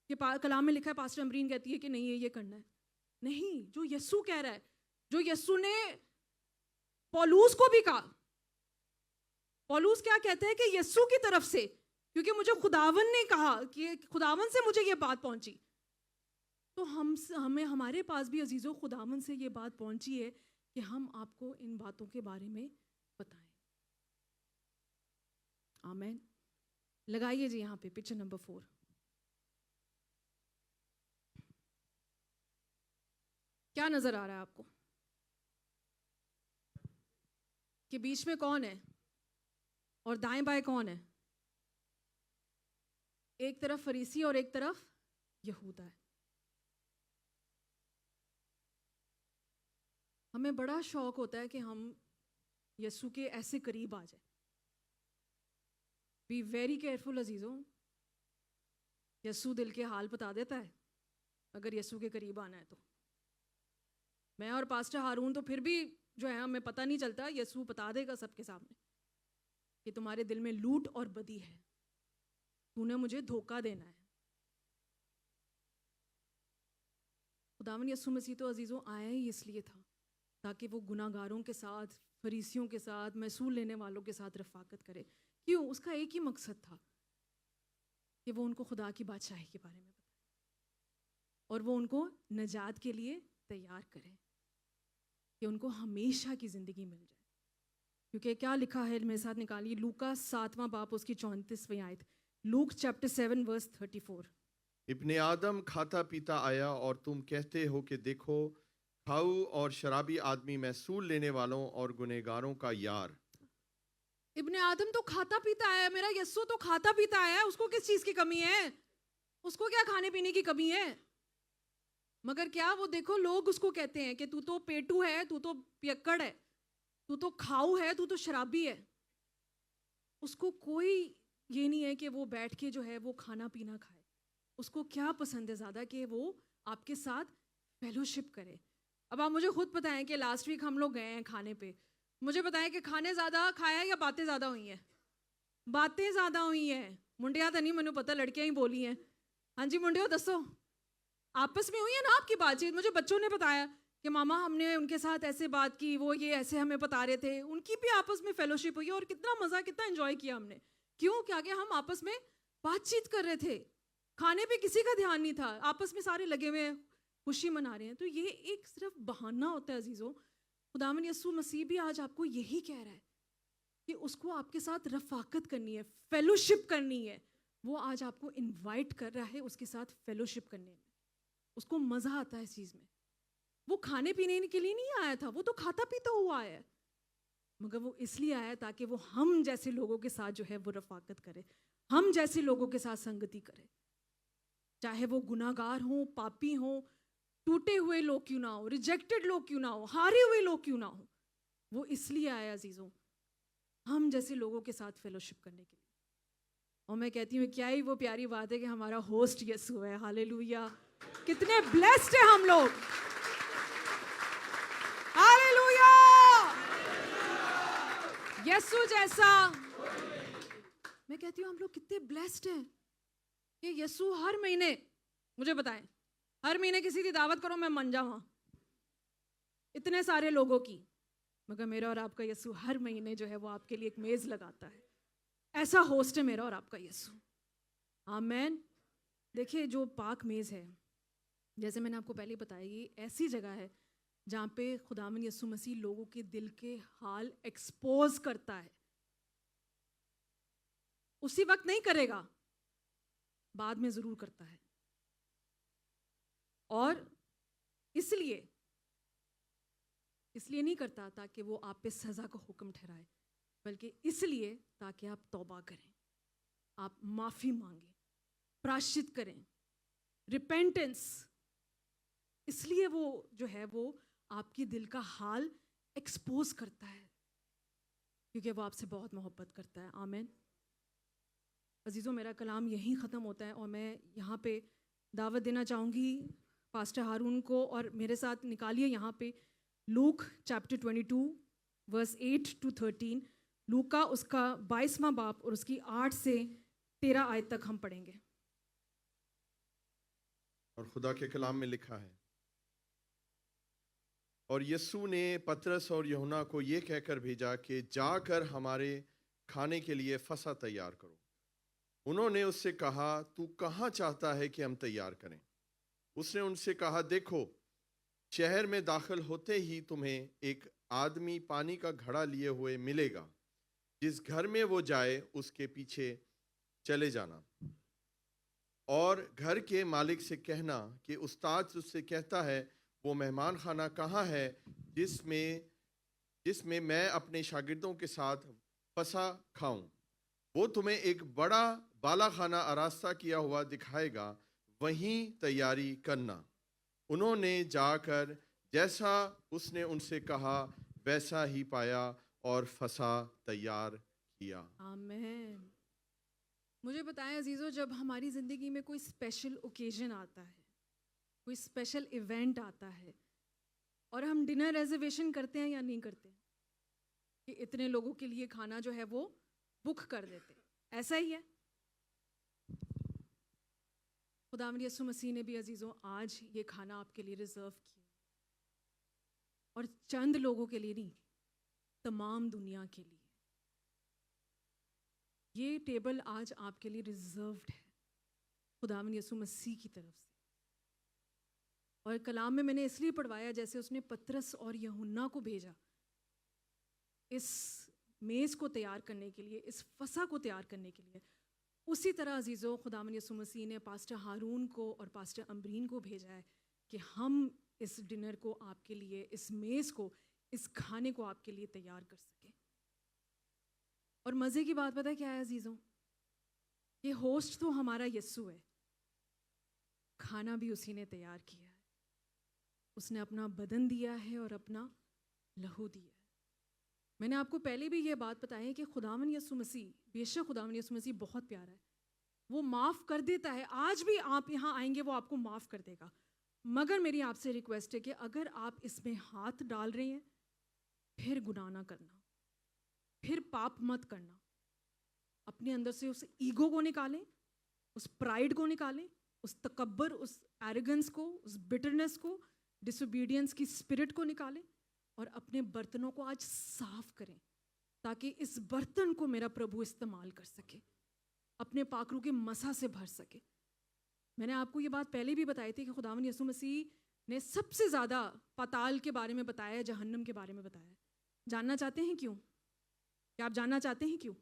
कि कलाम में लिखा है, पास्टर अमरीन कहती है कि नहीं ये करना है? नहीं, जो यस्सु कह रहा है, जो यस्सु ने पौलुस को भी कहा। पौलुस क्या कहते हैं कि यस्सु की तरफ से, क्योंकि मुझे खुदावन ने कहा कि खुदावन से मुझे ये बात पहुंची, तो हमें हमारे पास भी अजीजों खुदावन से ये बात पहुंची है कि हम आपको इन बातों के बारे में बताएं। आमीन। लगाइए जी यहाँ पे पिक्चर नंबर 4। क्या नजर आ रहा है आपको कि बीच में कौन है और दाएं बाएं कौन है? एक तरफ फरीसी और एक तरफ यहूदा है। हमें बड़ा शौक होता है कि हम यीशु के ऐसे करीब आ जाए। बी वेरी केयरफुल अजीजों, यीशु दिल के हाल बता देता है अगर यीशु के करीब आना है तो। मैं और पास्टर हारून तो फिर भी जो है हमें पता नहीं चलता, यीशु बता देगा सबके सामने कि तुम्हारे दिल में लूट और बदी है, तूने मुझे धोखा देना है। खुदावन यीशु मसीह तो अजीजों आया ही इसलिए था ताकि वो गुनाहगारों के साथ, फरीसियों के साथ, महसूल लेने वालों के साथ रफाकत करे। क्यों? उसका एक ही मकसद था कि वो उनको खुदा की बादशाही के बारे में बताए और वो उनको नजात के लिए तैयार करे कि उनको हमेशा की ज़िंदगी मिल जाए। क्योंकि क्या लिखा है, मेरे साथ निकालिए, लूका 7वां बाप उसकी 34वीं आयत, लूक चैप्टर 7 वर्स 34। इब्ने आदम खाता पीता आया और तुम कहते हो कि देखो खाऊ और शराबी आदमी, महसूल लेने वालों और गुनहगारों का यार। इब्ने आदम तो खाता पीता आया, मेरा यस्सु तो खाता पीता आया, उसको किस चीज की कमी है? उसको क्या खाने पीने की कमी है? मगर क्या वो, देखो लोग उसको कहते हैं कि तू तो पेटू है, तू तो पियक्कड़ है, तू तो खाऊ है, तू तो शराबी है। उसको कोई ये नहीं है कि वो बैठ के जो है वो खाना पीना खाए। उसको क्या पसंद है ज़्यादा कि वो आपके साथ फेलोशिप करे। अब आप मुझे खुद बताएं कि लास्ट वीक हम लोग गए हैं खाने पे, मुझे बताएं कि खाने ज़्यादा खाया या बातें ज़्यादा हुई हैं? बातें ज़्यादा हुई हैं। मुंडिया तो नहीं, मैंने पता लड़कियां ही बोली हैं। हाँ जी मुंडियो दसो, आपस में हुई है ना आपकी बातचीत? मुझे बच्चों ने बताया कि मामा हमने उनके साथ ऐसे बात की, वो ये ऐसे हमें बता रहे थे, उनकी भी आपस में फेलोशिप हुई और कितना मज़ा, कितना एंजॉय किया हमने। क्यों? क्या कि हम आपस में बातचीत कर रहे थे, खाने पे किसी का ध्यान नहीं था, आपस में सारे लगे हुए हैं, खुशी मना रहे हैं। तो ये एक सिर्फ बहाना होता है अजीज़ों। खुदावन यीशु मसीह भी आज आपको यही कह रहा है कि उसको आपके साथ रफाकत करनी है, फेलोशिप करनी है। वो आज आपको इनवाइट कर रहा है उसके साथ फेलोशिप करने में। उसको मज़ा आता है इस चीज़ में। वो खाने पीने के लिए नहीं आया था, वो तो खाता पीता हुआ आया है, मगर वो इसलिए आया ताकि वो हम जैसे लोगों के साथ जो है वो रफाकत करे, हम जैसे लोगों के साथ संगति करे। चाहे वो गुनाहगार हो, पापी हो, टूटे हुए लोग क्यों ना हो, रिजेक्टेड लोग क्यों ना हो, हारे हुए लोग क्यों ना हो, वो इसलिए आया अजीज़ों, हम जैसे लोगों के साथ फेलोशिप करने के लिए। और मैं कहती हूँ क्या ही वो प्यारी बात है कि हमारा होस्ट यीशु है। हालेलुया, कितने ब्लेस्ड है हम लोग। हालेलुया, यीशु जैसा, मैं कहती हूँ हम लोग कितने ब्लेस्ड हैं कि यीशु हर महीने, मुझे बताएं, हर महीने किसी की दावत करो मैं मन जाऊँ इतने सारे लोगों की, मगर मेरा और आपका यीशु हर महीने जो है वो आपके लिए एक मेज लगाता है। ऐसा होस्ट है मेरा और आपका यीशु। आमेन। देखिए जो पाक मेज है, जैसे मैंने आपको पहले बताया, ये ऐसी जगह है जहाँ पे खुदावन यीशु मसीह लोगों के दिल के हाल एक्सपोज करता है। उसी वक्त नहीं करेगा, बाद में जरूर करता है। और इसलिए नहीं करता ताकि वो आप पे सजा का हुक्म ठहराए, बल्कि इसलिए ताकि आप तौबा करें, आप माफी मांगे, प्रायश्चित करें, रिपेंटेंस। इसलिए वो जो है वो आपके दिल का हाल एक्सपोज करता है, क्योंकि वो आपसे बहुत मोहब्बत करता है। आमीन। अजीज़ों, मेरा कलाम यहीं ख़त्म होता है और मैं यहाँ पे दावत देना चाहूँगी पास्टर हारून को, और मेरे साथ निकालिए यहाँ पे लूक चैप्टर 22 वर्स 8 to 13। लूका उसका 22वां बाप और उसकी 8 से 13 आयत तक हम पढ़ेंगे। और खुदा के कलाम में लिखा है, और यीशु ने पतरस और यूहन्ना को ये कहकर भेजा कि जाकर हमारे खाने के लिए फसह तैयार करो। उन्होंने उससे कहा, तू कहाँ चाहता है कि हम तैयार करें? उसने उनसे कहा, देखो शहर में दाखिल होते ही तुम्हें एक आदमी पानी का घड़ा लिए हुए मिलेगा, जिस घर में वो जाए उसके पीछे चले जाना, और घर के मालिक से कहना कि उस्ताद तुझसे कहता है वो मेहमान खाना कहाँ है जिसमें मैं अपने शागिर्दों के साथ फसह खाऊं। वो तुम्हें एक बड़ा बाला खाना आरास्ता किया हुआ दिखाएगा, वहीं तैयारी करना। उन्होंने जाकर जैसा उसने उनसे कहा वैसा ही पाया और फसह तैयार किया। आमीन। मुझे बताएं अजीज़ों, जब हमारी ज़िंदगी में कोई स्पेशल ओकेजन आता है, कोई स्पेशल इवेंट आता है, और हम डिनर रिजर्वेशन करते हैं या नहीं करते, कि इतने लोगों के लिए खाना जो है वो बुक कर देते, ऐसा ही है। खुदावंद यीशु मसीह ने भी अजीज़ों आज ये खाना आपके लिए रिजर्व किया, और चंद लोगों के लिए नहीं, तमाम दुनिया के लिए ये टेबल आज आपके लिए रिजर्व्ड है खुदावंद यीशु मसीह की तरफ से। और कलाम में मैंने इसलिए पढ़वाया जैसे उसने पतरस और यूहन्ना को भेजा इस मेज़ को तैयार करने के लिए, इस फसह को तैयार करने के लिए। उसी तरह अजीज़ों खुदावंद यीशु मसीह ने पास्टर हारून को और पास्टर अम्बरीन को भेजा है कि हम इस डिनर को आपके लिए, इस मेज़ को, इस खाने को आपके लिए तैयार कर सकें। और मज़े की बात पता है क्या है अजीज़ों? ये होस्ट तो हमारा यीशु है, खाना भी उसी ने तैयार किया है। उसने अपना बदन दिया है और अपना लहू दिया है। मैंने आपको पहले भी ये बात बताई है कि खुदावंद यीशु मसीह, बेशक खुदावंद यीशु मसीह बहुत प्यारा है, वो माफ़ कर देता है। आज भी आप यहाँ आएंगे वो आपको माफ़ कर देगा। मगर मेरी आपसे रिक्वेस्ट है कि अगर आप इसमें हाथ डाल रहे हैं, फिर गुनाह ना करना, फिर पाप मत करना। अपने अंदर से उस ईगो को निकालें, उस प्राइड को निकालें, उस तकब्बर, उस एरोगेंस को, उस बिटरनेस को, डिसोबीडियंस की स्पिरिट को निकालें और अपने बर्तनों को आज साफ करें, ताकि इस बर्तन को मेरा प्रभु इस्तेमाल कर सके, अपने पाखरू के मसा से भर सके। मैंने आपको ये बात पहले भी बताई थी कि खुदावंद यीशु मसीह ने सबसे ज़्यादा पाताल के बारे में बताया, जहन्नम के बारे में बताया। जानना चाहते हैं क्यों? क्या आप जानना चाहते हैं क्यों?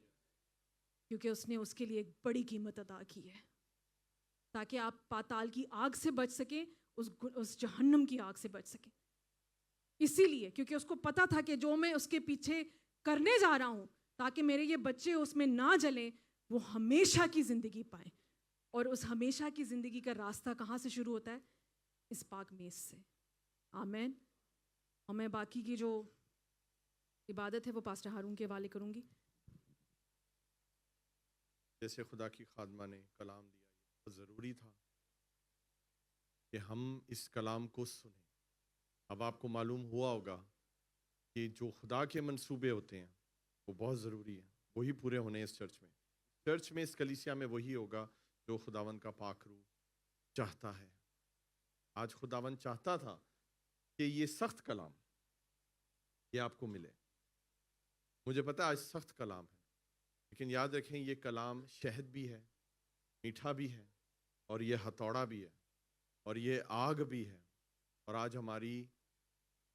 क्योंकि उसने उसके लिए एक बड़ी कीमत अदा की है, ताकि आप पाताल की आग से बच सकें, उस जहन्नम की आग से बच सकें। इसीलिए क्योंकि उसको पता था कि जो मैं उसके पीछे करने जा रहा हूँ, ताकि मेरे ये बच्चे उसमें ना जलें, वो हमेशा की ज़िंदगी पाएं। और उस हमेशा की ज़िंदगी का रास्ता कहाँ से शुरू होता है? इस पाक मेज़ से। आमीन। और मैं बाकी की जो इबादत है वो पास्टर हारून के हवाले करूँगी। जैसे खुदा की खादमा ने कलाम दिया, ये बहुत ज़रूरी था कि हम इस कलाम को सुने। अब आपको मालूम हुआ होगा कि जो खुदा के मंसूबे होते हैं वो बहुत ज़रूरी है, वही पूरे होने हैं इस चर्च में। चर्च में, इस कलीसिया में वही होगा जो खुदावन का पाक रूह चाहता है। आज खुदावन चाहता था कि ये सख्त कलाम ये आपको मिले। मुझे पता है आज सख्त कलाम है, लेकिन याद रखें ये कलाम शहद भी है, मीठा भी है, और ये हथौड़ा भी है, और ये आग भी है। और आज हमारी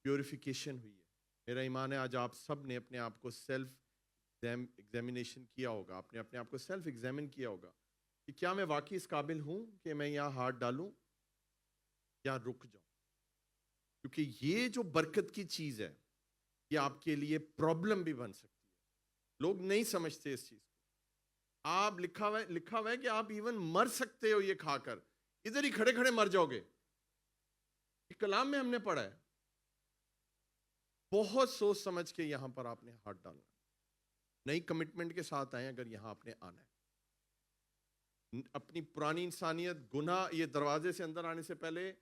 प्योरिफिकेशन हुई है। मेरा ईमान है आज आप सब ने अपने आप को सेल्फ एग्जामिनेशन किया होगा, आपने अपने आप को सेल्फ एग्जामिन किया होगा कि क्या मैं वाकई इस काबिल हूँ कि मैं यहाँ हाथ डालूं या रुक जाऊं। क्योंकि ये जो बरकत की चीज़ है ये आपके लिए प्रॉब्लम भी बन सकती है। लोग नहीं समझते इस चीज़ को। आप लिखा हुआ है कि आप इवन मर सकते हो ये खाकर, इधर ही खड़े खड़े मर जाओगे। कलाम में हमने पढ़ा है। बहुत सोच समझ के यहां पर आपने हाथ डालना, नई कमिटमेंट के साथ आए अगर यहां आपने आना है। अपनी पुरानी इंसानियत, गुनाह, ये दरवाजे से अंदर आने से पहले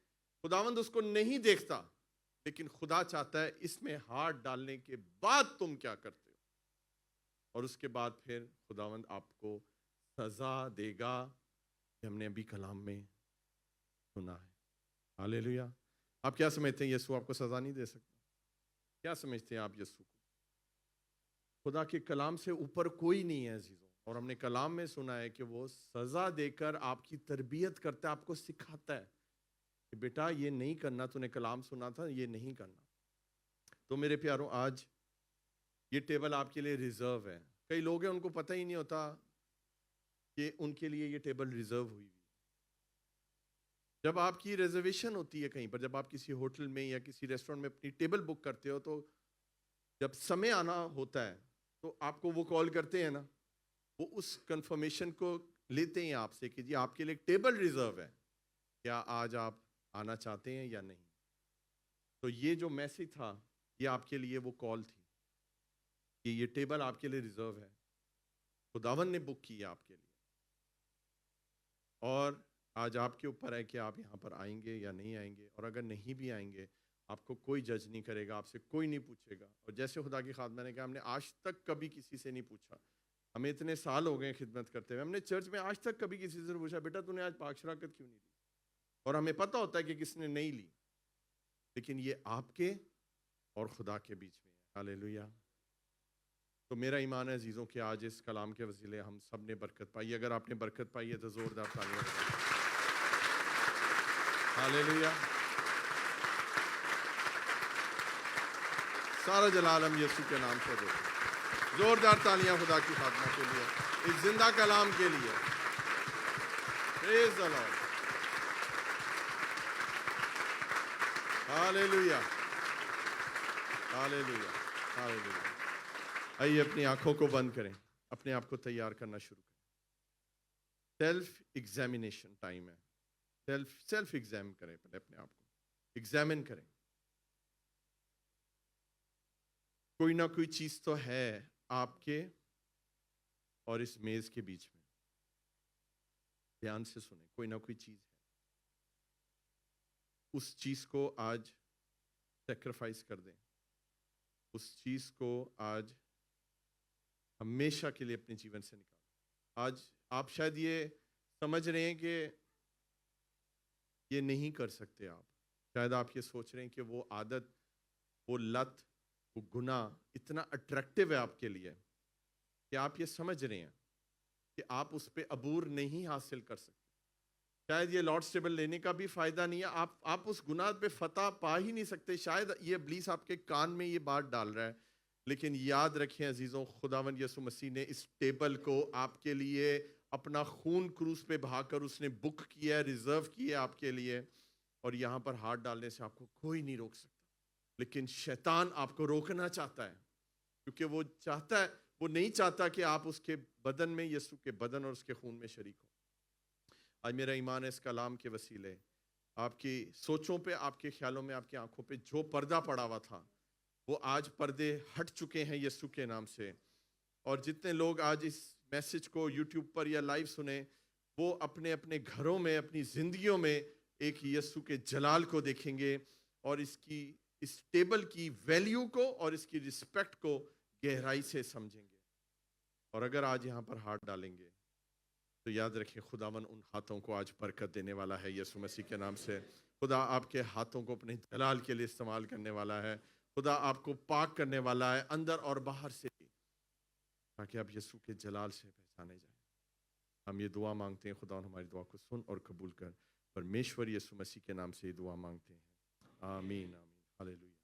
खुदावंद उसको नहीं देखता, लेकिन खुदा चाहता है इसमें हाथ डालने के बाद तुम क्या करते हो, और उसके बाद फिर खुदावंद आपको सजा देगा। हमने अभी कलाम में सुना है। हालेलुया। आप क्या समझते हैं यीशु आपको सजा नहीं दे सकता? क्या समझते हैं आप यीशु को? खुदा के कलाम से ऊपर कोई नहीं है अजीजों। और हमने कलाम में सुना है कि वो सजा देकर आपकी तरबियत करता है, आपको सिखाता है कि बेटा ये नहीं करना, तूने कलाम सुना था, ये नहीं करना। तो मेरे प्यारों, आज ये टेबल आपके लिए रिजर्व है। कई लोग हैं उनको पता ही नहीं होता कि उनके लिए ये टेबल रिजर्व हुई। जब आपकी रिजर्वेशन होती है कहीं पर, जब आप किसी होटल में या किसी रेस्टोरेंट में अपनी टेबल बुक करते हो, तो जब समय आना होता है तो आपको वो कॉल करते हैं ना, वो उस कंफर्मेशन को लेते हैं आपसे कि जी आपके लिए टेबल रिजर्व है, क्या आज आप आना चाहते हैं या नहीं। तो ये जो मैसेज था ये आपके लिए वो कॉल थी कि ये टेबल आपके लिए रिजर्व है, खुदावन ने बुक की है आपके लिए। और आज आपके ऊपर है कि आप यहाँ पर आएंगे या नहीं आएंगे। और अगर नहीं भी आएंगे, आपको कोई जज नहीं करेगा, आपसे कोई नहीं पूछेगा। और जैसे खुदा की खादमा ने कहा, हमने आज तक कभी किसी से नहीं पूछा, हमें इतने साल हो गए खिदमत करते हुए, हमने चर्च में आज तक कभी किसी से पूछा बेटा तूने आज पाक शराकत क्यों नहीं ली। और हमें पता होता है कि किसने नहीं ली, लेकिन ये आपके और खुदा के बीच में है। हालेलुया। तो मेरा ईमान है अजीज़ों कि आज इस कलाम के वसीले हम सब ने बरकत पाई। अगर आपने बरकत पाई है तो जोरदार तालियां बजाएं। हालेलुया। सारा जलाल हम यीशु के नाम से देते हैं। जोरदार तालियां खुदा की खादमा के लिए, इस जिंदा कलाम के लिए। Praise the Lord, hallelujah, hallelujah, hallelujah. आइए अपनी आंखों को बंद करें, अपने आप को तैयार करना शुरू करें। सेल्फ एग्जामिनेशन टाइम है। सेल्फ एग्जाम करें, पहले अपने आप को एग्जामिन करें। कोई ना कोई चीज तो है आपके और इस मेज के बीच में। ध्यान से सुने, कोई ना कोई चीज है। उस चीज को आज सेक्रीफाइस कर दें। उस चीज को आज हमेशा के लिए अपने जीवन से निकालें। आज आप शायद ये समझ रहे हैं कि ये नहीं कर सकते आप। शायद आप ये सोच रहे हैं कि वो आदत, वो लत, वो गुनाह इतना अट्रैक्टिव है आपके लिए कि आप ये समझ रहे हैं कि आप उस पे अबूर नहीं हासिल कर सकते। शायद ये लॉर्ड्स टेबल लेने का भी फायदा नहीं है। आप उस गुनाह पे फतह पा ही नहीं सकते। शायद ये इब्लीस आपके कान में ये बात डाल रहा है, लेकिन याद रखें अजीजों, खुदावंद यीशु मसीह ने इस टेबल को आपके लिए अपना खून क्रूस पे बहाकर उसने बुक किया है, रिजर्व किया है आपके लिए। और यहाँ पर हाथ डालने से आपको कोई नहीं रोक सकता, लेकिन शैतान आपको रोकना चाहता है, क्योंकि वो चाहता है, वो नहीं चाहता कि आप उसके बदन में, यीशु के बदन और उसके खून में शरीक हो। आज मेरा ईमान है इस कलाम के वसीले आपकी सोचों पे, आपके ख्यालों में, आपकी आंखों पे जो पर्दा पड़ा हुआ था वो आज पर्दे हट चुके हैं यीशु के नाम से। और जितने लोग आज इस मैसेज को यूट्यूब पर या लाइव सुने, वो अपने अपने घरों में, अपनी जिंदगियों में एक यीशु के जलाल को देखेंगे और इस टेबल की वैल्यू को और इसकी रिस्पेक्ट को गहराई से समझेंगे। और अगर आज यहाँ पर हाथ डालेंगे तो याद रखें, खुदावन उन हाथों को आज बरकत देने वाला है यीशु मसीह के नाम से। खुदा आपके हाथों को अपने जलाल के लिए इस्तेमाल करने वाला है। खुदा आपको पाक करने वाला है अंदर और बाहर से, ताकि आप यीशु के जलाल से पहचाने जाएं। हम ये दुआ मांगते हैं, खुदा हमारी दुआ को सुन और कबूल कर। परमेश्वर यीशु मसीह के नाम से ये दुआ मांगते हैं, आमीन, आमीन, हालेलुया।